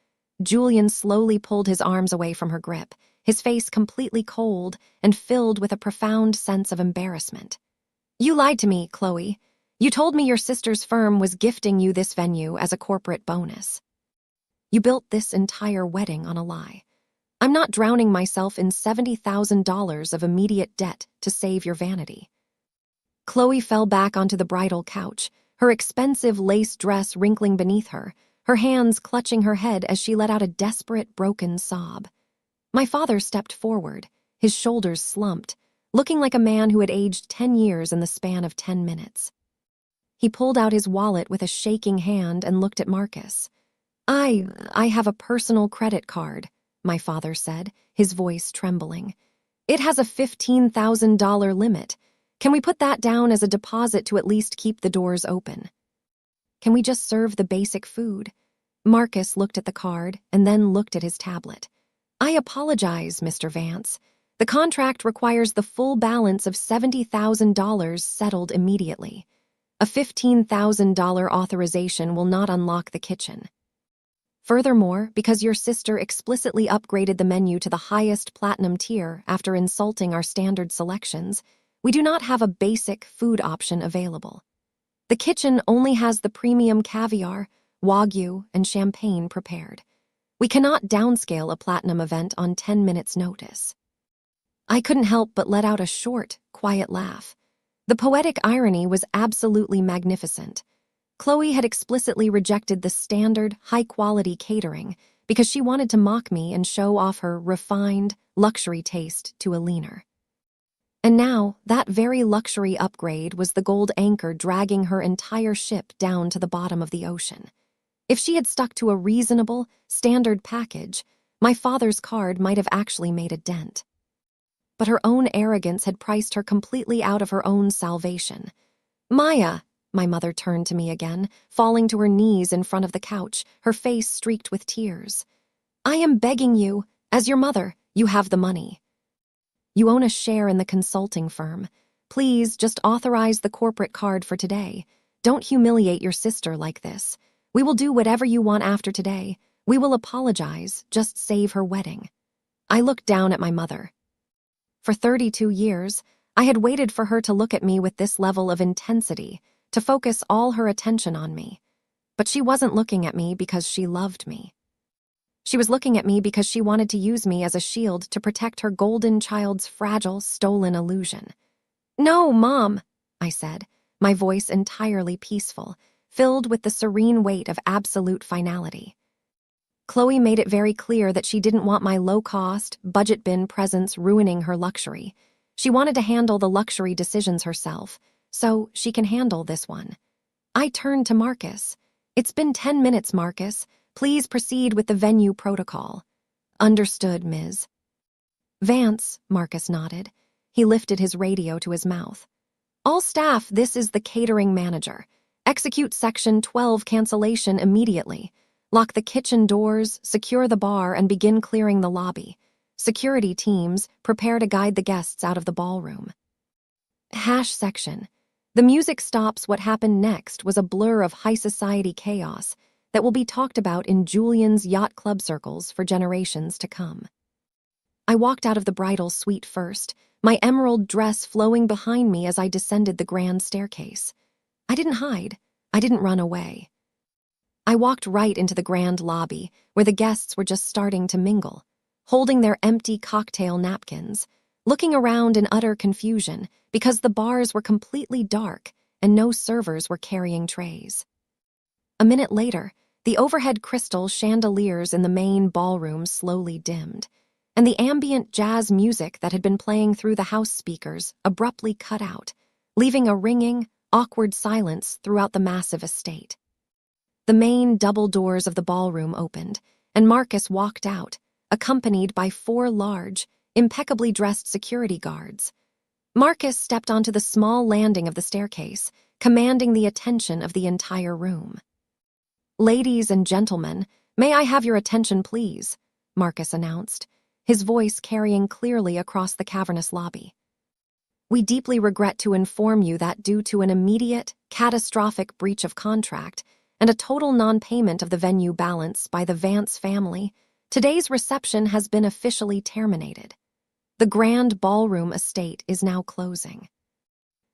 Julian slowly pulled his arms away from her grip, his face completely cold and filled with a profound sense of embarrassment. You lied to me, Chloe. You told me your sister's firm was gifting you this venue as a corporate bonus. You built this entire wedding on a lie. I'm not drowning myself in $70,000 of immediate debt to save your vanity. Chloe fell back onto the bridal couch, her expensive lace dress wrinkling beneath her, her hands clutching her head as she let out a desperate, broken sob. My father stepped forward, his shoulders slumped, looking like a man who had aged 10 years in the span of 10 minutes. He pulled out his wallet with a shaking hand and looked at Marcus. I have a personal credit card, my father said, his voice trembling. It has a $15,000 limit. Can we put that down as a deposit to at least keep the doors open? Can we just serve the basic food? Marcus looked at the card and then looked at his tablet. I apologize, Mr. Vance. The contract requires the full balance of $70,000 settled immediately. A $15,000 authorization will not unlock the kitchen. Furthermore, because your sister explicitly upgraded the menu to the highest platinum tier after insulting our standard selections, we do not have a basic food option available. The kitchen only has the premium caviar, wagyu, and champagne prepared. We cannot downscale a platinum event on 10 minutes' notice. I couldn't help but let out a short, quiet laugh. The poetic irony was absolutely magnificent. Chloe had explicitly rejected the standard, high-quality catering because she wanted to mock me and show off her refined, luxury taste to a leaner. And now, that very luxury upgrade was the gold anchor dragging her entire ship down to the bottom of the ocean. If she had stuck to a reasonable, standard package, my father's card might have actually made a dent. But her own arrogance had priced her completely out of her own salvation. "Maya," my mother turned to me again, falling to her knees in front of the couch, her face streaked with tears. "I am begging you, as your mother, you have the money. You own a share in the consulting firm. Please just authorize the corporate card for today. Don't humiliate your sister like this. We will do whatever you want after today. We will apologize, just save her wedding." I looked down at my mother. For 32 years, I had waited for her to look at me with this level of intensity, to focus all her attention on me. But she wasn't looking at me because she loved me. She was looking at me because she wanted to use me as a shield to protect her golden child's fragile, stolen illusion. "No, Mom," I said, my voice entirely peaceful, filled with the serene weight of absolute finality. Chloe made it very clear that she didn't want my low-cost, budget-bin presence ruining her luxury. She wanted to handle the luxury decisions herself, so she can handle this one. I turned to Marcus. "It's been 10 minutes, Marcus. Please proceed with the venue protocol." "Understood, Ms." "Vance," Marcus nodded. He lifted his radio to his mouth. "All staff, this is the catering manager. Execute Section 12 cancellation immediately. Lock the kitchen doors, secure the bar, and begin clearing the lobby. Security teams, prepare to guide the guests out of the ballroom." Section. The music stops. What happened next was a blur of high society chaos that will be talked about in Julian's yacht club circles for generations to come. I walked out of the bridal suite first, my emerald dress flowing behind me as I descended the grand staircase. I didn't hide. I didn't run away. I walked right into the grand lobby, where the guests were just starting to mingle, holding their empty cocktail napkins, looking around in utter confusion because the bars were completely dark and no servers were carrying trays. A minute later, the overhead crystal chandeliers in the main ballroom slowly dimmed, and the ambient jazz music that had been playing through the house speakers abruptly cut out, leaving a ringing, awkward silence throughout the massive estate. The main double doors of the ballroom opened, and Marcus walked out, accompanied by 4 large, impeccably dressed security guards. Marcus stepped onto the small landing of the staircase, commanding the attention of the entire room. "Ladies and gentlemen, may I have your attention, please?" Marcus announced, his voice carrying clearly across the cavernous lobby. "We deeply regret to inform you that due to an immediate, catastrophic breach of contract and a total non-payment of the venue balance by the Vance family, today's reception has been officially terminated. The grand ballroom estate is now closing.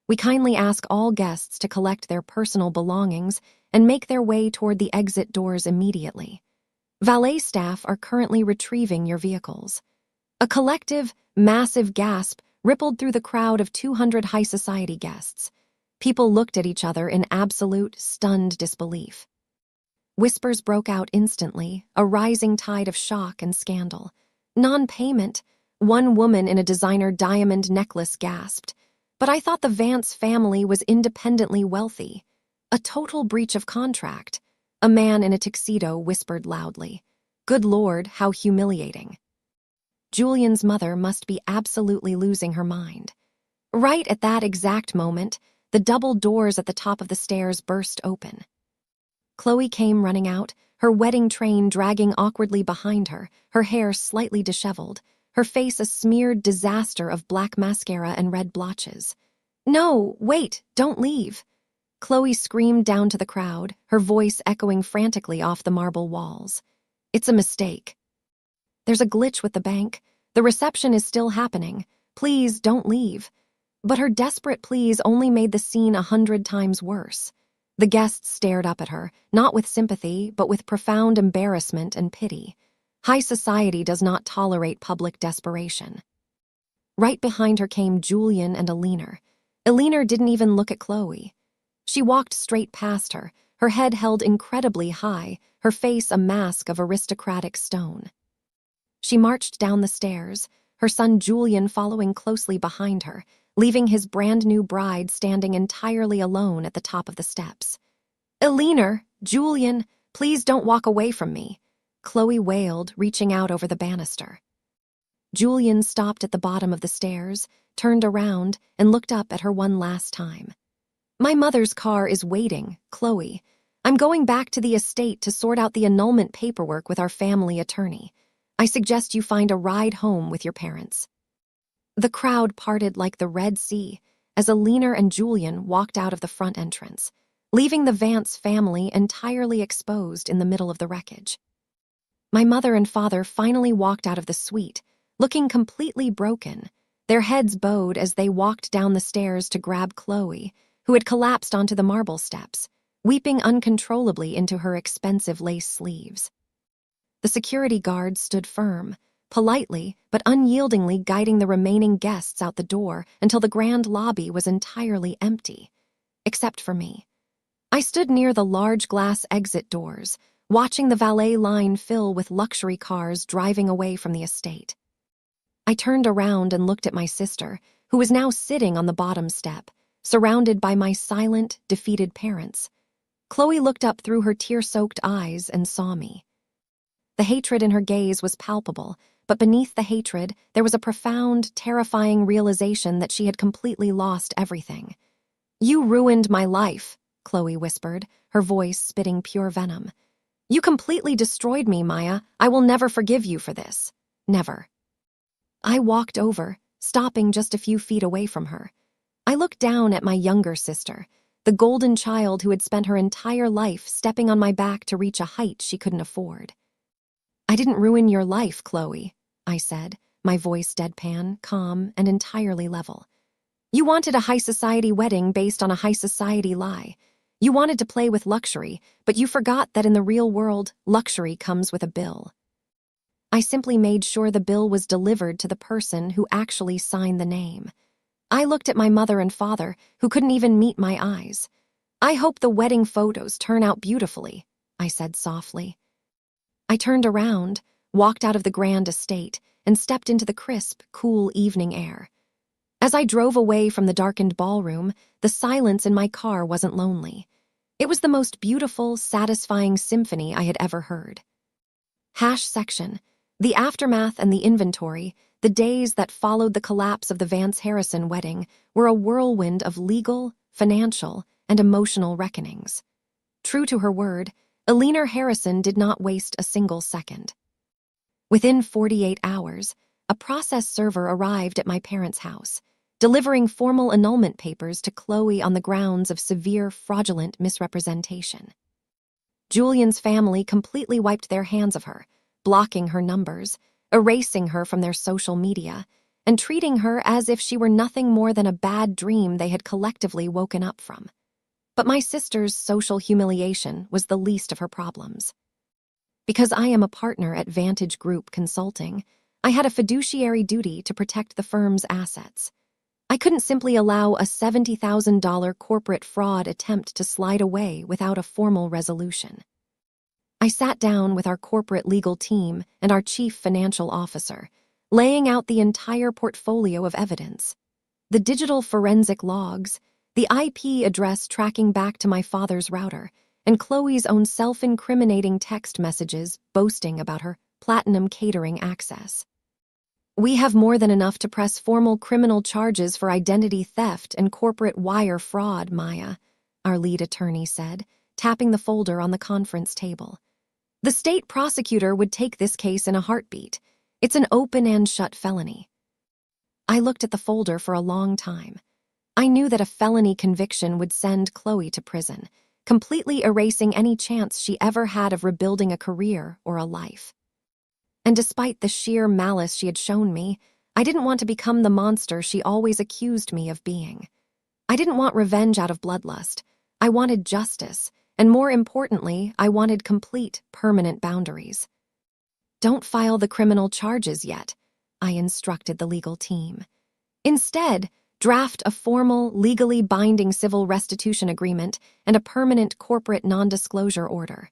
We kindly ask all guests to collect their personal belongings and make their way toward the exit doors immediately. Valet staff are currently retrieving your vehicles." A collective, massive gasp rippled through the crowd of 200 high society guests. People looked at each other in absolute, stunned disbelief. Whispers broke out instantly, a rising tide of shock and scandal. "Non-payment," one woman in a designer diamond necklace gasped. "But I thought the Vance family was independently wealthy." "A total breach of contract," a man in a tuxedo whispered loudly. "Good Lord, how humiliating." Julian's mother must be absolutely losing her mind. Right at that exact moment, the double doors at the top of the stairs burst open. Chloe came running out, her wedding train dragging awkwardly behind her, her hair slightly disheveled, her face a smeared disaster of black mascara and red blotches. "No, wait, don't leave." Chloe screamed down to the crowd, her voice echoing frantically off the marble walls. "It's a mistake. There's a glitch with the bank. The reception is still happening. Please don't leave." But her desperate pleas only made the scene 100 times worse. The guests stared up at her, not with sympathy, but with profound embarrassment and pity. High society does not tolerate public desperation. Right behind her came Julian and a leaner. Eleanor didn't even look at Chloe. She walked straight past her head held incredibly high, her face a mask of aristocratic stone. She marched down the stairs, her son Julian following closely behind her, leaving his brand-new bride standing entirely alone at the top of the steps. "Eleanor, Julian, please don't walk away from me," Chloe wailed, reaching out over the banister. Julian stopped at the bottom of the stairs, turned around, and looked up at her one last time. "My mother's car is waiting, Chloe. I'm going back to the estate to sort out the annulment paperwork with our family attorney. I suggest you find a ride home with your parents." The crowd parted like the Red Sea as Eleanor and Julian walked out of the front entrance, leaving the Vance family entirely exposed in the middle of the wreckage. My mother and father finally walked out of the suite, looking completely broken, their heads bowed as they walked down the stairs to grab Chloe, who had collapsed onto the marble steps, weeping uncontrollably into her expensive lace sleeves. The security guards stood firm, politely but unyieldingly guiding the remaining guests out the door until the grand lobby was entirely empty, except for me. I stood near the large glass exit doors, watching the valet line fill with luxury cars driving away from the estate. I turned around and looked at my sister, who was now sitting on the bottom step, surrounded by my silent, defeated parents. Chloe looked up through her tear-soaked eyes and saw me. The hatred in her gaze was palpable, but beneath the hatred, there was a profound, terrifying realization that she had completely lost everything. "You ruined my life," Chloe whispered, her voice spitting pure venom. "You completely destroyed me, Maya. I will never forgive you for this. Never." I walked over, stopping just a few feet away from her. I looked down at my younger sister, the golden child who had spent her entire life stepping on my back to reach a height she couldn't afford. "I didn't ruin your life, Chloe," I said, my voice deadpan, calm, and entirely level. "You wanted a high-society wedding based on a high-society lie. You wanted to play with luxury, but you forgot that in the real world, luxury comes with a bill. I simply made sure the bill was delivered to the person who actually signed the name. I looked at my mother and father, who couldn't even meet my eyes. I hope the wedding photos turn out beautifully," I said softly. I turned around, walked out of the grand estate, and stepped into the crisp, cool evening air. As I drove away from the darkened ballroom, the silence in my car wasn't lonely. It was the most beautiful, satisfying symphony I had ever heard. Section. The aftermath and the inventory, the days that followed the collapse of the Vance Harrison wedding, were a whirlwind of legal, financial, and emotional reckonings. True to her word, Eleanor Harrison did not waste a single second. Within 48 hours, a process server arrived at my parents' house, delivering formal annulment papers to Chloe on the grounds of severe fraudulent misrepresentation. Julian's family completely wiped their hands of her, blocking her numbers, erasing her from their social media, and treating her as if she were nothing more than a bad dream they had collectively woken up from. But my sister's social humiliation was the least of her problems. Because I am a partner at Vantage Group Consulting, I had a fiduciary duty to protect the firm's assets. I couldn't simply allow a $70,000 corporate fraud attempt to slide away without a formal resolution. I sat down with our corporate legal team and our chief financial officer, laying out the entire portfolio of evidence. The digital forensic logs, the IP address tracking back to my father's router, and Chloe's own self-incriminating text messages boasting about her platinum catering access. "We have more than enough to press formal criminal charges for identity theft and corporate wire fraud, Maya," our lead attorney said, tapping the folder on the conference table. "The state prosecutor would take this case in a heartbeat. It's an open and shut felony." I looked at the folder for a long time. I knew that a felony conviction would send Chloe to prison, completely erasing any chance she ever had of rebuilding a career or a life. And despite the sheer malice she had shown me, I didn't want to become the monster she always accused me of being. I didn't want revenge out of bloodlust. I wanted justice, and more importantly, I wanted complete, permanent boundaries. "Don't file the criminal charges yet," I instructed the legal team. "Instead, draft a formal, legally binding civil restitution agreement, and a permanent corporate non-disclosure order.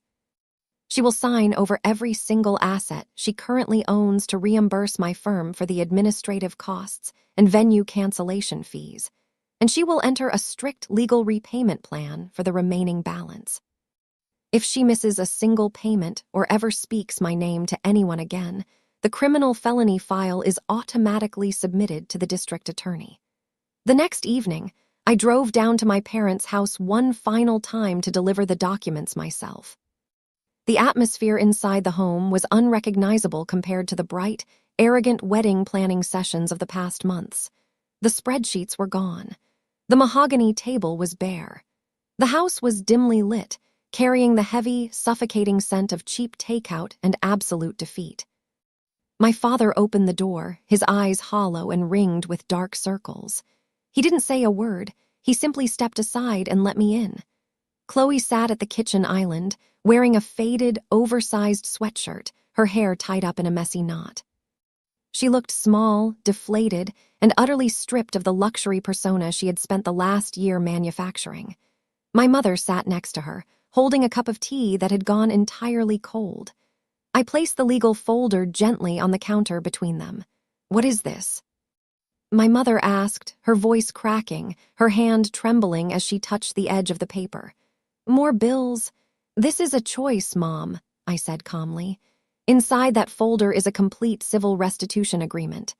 She will sign over every single asset she currently owns to reimburse my firm for the administrative costs and venue cancellation fees, and she will enter a strict legal repayment plan for the remaining balance. If she misses a single payment or ever speaks my name to anyone again, the criminal felony file is automatically submitted to the district attorney. The next evening, I drove down to my parents' house one final time to deliver the documents myself. The atmosphere inside the home was unrecognizable compared to the bright, arrogant wedding planning sessions of the past months. The spreadsheets were gone. The mahogany table was bare. The house was dimly lit, carrying the heavy, suffocating scent of cheap takeout and absolute defeat. My father opened the door, his eyes hollow and ringed with dark circles. He didn't say a word. He simply stepped aside and let me in. Chloe sat at the kitchen island, wearing a faded, oversized sweatshirt, her hair tied up in a messy knot. She looked small, deflated, and utterly stripped of the luxury persona she had spent the last year manufacturing. My mother sat next to her, holding a cup of tea that had gone entirely cold. I placed the legal folder gently on the counter between them. "What is this?" My mother asked, her voice cracking, her hand trembling as she touched the edge of the paper. "More bills." "This is a choice, Mom," I said calmly. "Inside that folder is a complete civil restitution agreement.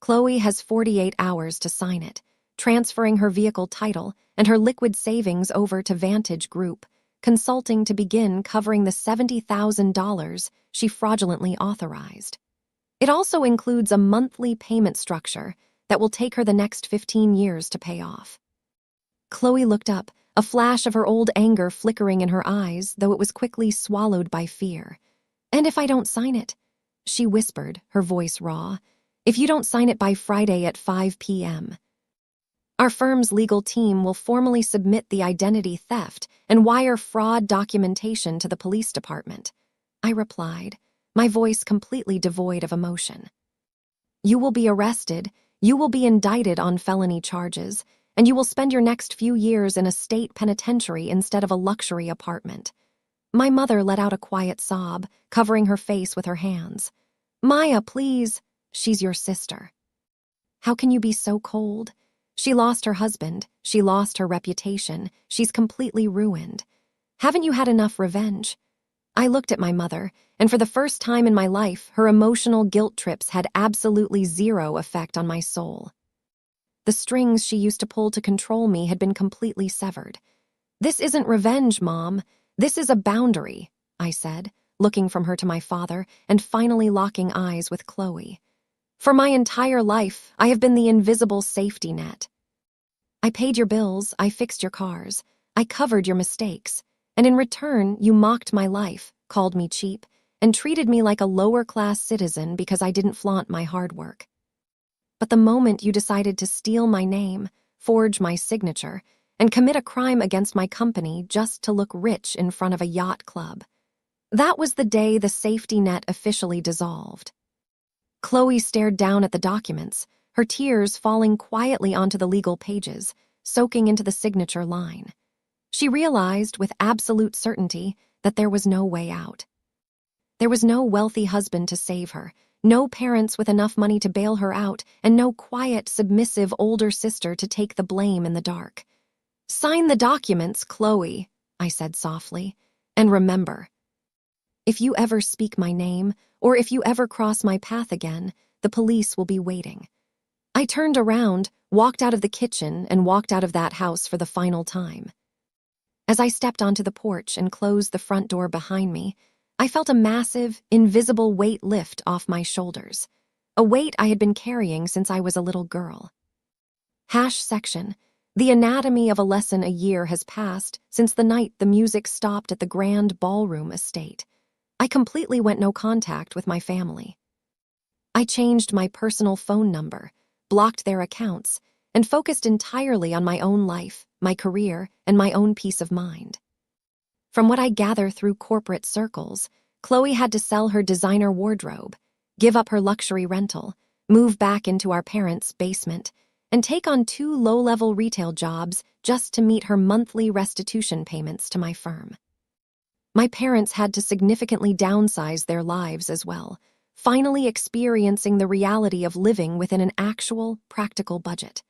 Chloe has 48 hours to sign it, transferring her vehicle title and her liquid savings over to Vantage Group, consulting to begin covering the $70,000 she fraudulently authorized. It also includes a monthly payment structure that will take her the next 15 years to pay off." Chloe looked up, a flash of her old anger flickering in her eyes, though it was quickly swallowed by fear. "And if I don't sign it?" she whispered, her voice raw. "If you don't sign it by Friday at 5 p.m., our firm's legal team will formally submit the identity theft and wire fraud documentation to the police department," I replied, my voice completely devoid of emotion. "You will be arrested, you will be indicted on felony charges, and you will spend your next few years in a state penitentiary instead of a luxury apartment." My mother let out a quiet sob, covering her face with her hands. "Maya, please. She's your sister. How can you be so cold? She lost her husband, she lost her reputation, she's completely ruined. Haven't you had enough revenge?" I looked at my mother, and for the first time in my life, her emotional guilt trips had absolutely zero effect on my soul. The strings she used to pull to control me had been completely severed. "This isn't revenge, Mom. This is a boundary," I said, looking from her to my father and finally locking eyes with Chloe. "For my entire life, I have been the invisible safety net. I paid your bills, I fixed your cars, I covered your mistakes, and in return, you mocked my life, called me cheap, and treated me like a lower-class citizen because I didn't flaunt my hard work. But the moment you decided to steal my name, forge my signature, and commit a crime against my company just to look rich in front of a yacht club, that was the day the safety net officially dissolved." Chloe stared down at the documents, her tears falling quietly onto the legal pages, soaking into the signature line. She realized with absolute certainty that there was no way out. There was no wealthy husband to save her, no parents with enough money to bail her out, and no quiet, submissive older sister to take the blame in the dark. "Sign the documents, Chloe," I said softly, "and remember, if you ever speak my name, or if you ever cross my path again, the police will be waiting." I turned around, walked out of the kitchen, and walked out of that house for the final time. As I stepped onto the porch and closed the front door behind me, I felt a massive, invisible weight lift off my shoulders, a weight I had been carrying since I was a little girl. Section. The anatomy of a lesson a year has passed since the night the music stopped at the grand ballroom estate. I completely went no contact with my family. I changed my personal phone number, blocked their accounts, and focused entirely on my own life, my career, and my own peace of mind. From what I gather through corporate circles, Chloe had to sell her designer wardrobe, give up her luxury rental, move back into our parents' basement, and take on 2 low-level retail jobs just to meet her monthly restitution payments to my firm. My parents had to significantly downsize their lives as well, finally experiencing the reality of living within an actual, practical budget.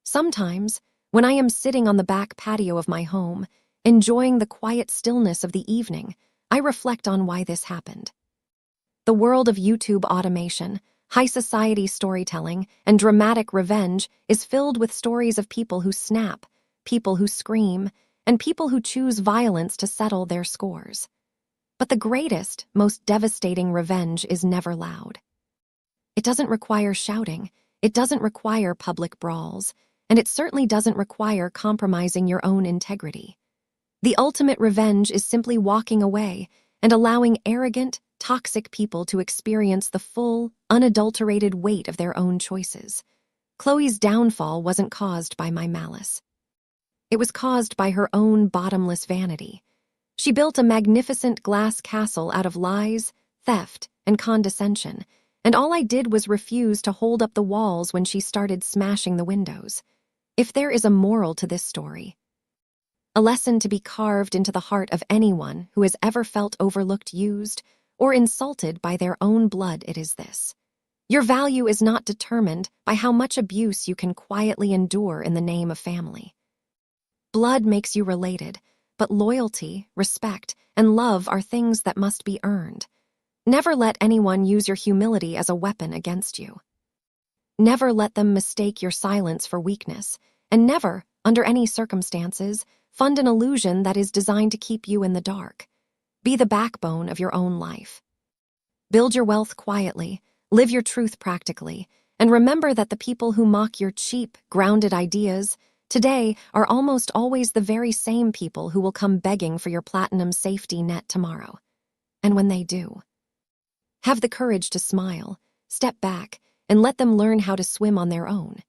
Sometimes, when I am sitting on the back patio of my home, enjoying the quiet stillness of the evening, I reflect on why this happened. The world of YouTube automation, high society storytelling, and dramatic revenge is filled with stories of people who snap, people who scream, and people who choose violence to settle their scores. But the greatest, most devastating revenge is never loud. It doesn't require shouting, it doesn't require public brawls, and it certainly doesn't require compromising your own integrity. The ultimate revenge is simply walking away and allowing arrogant, toxic people to experience the full, unadulterated weight of their own choices. Chloe's downfall wasn't caused by my malice. It was caused by her own bottomless vanity. She built a magnificent glass castle out of lies, theft, and condescension, and all I did was refuse to hold up the walls when she started smashing the windows. If there is a moral to this story, a lesson to be carved into the heart of anyone who has ever felt overlooked, used, or insulted by their own blood, it is this: your value is not determined by how much abuse you can quietly endure in the name of family. Blood makes you related, but loyalty, respect, and love are things that must be earned. Never let anyone use your humility as a weapon against you. Never let them mistake your silence for weakness, and never, under any circumstances, fund an illusion that is designed to keep you in the dark. Be the backbone of your own life. Build your wealth quietly, live your truth practically, and remember that the people who mock your cheap, grounded ideas today are almost always the very same people who will come begging for your platinum safety net tomorrow. And when they do, have the courage to smile, step back, and let them learn how to swim on their own.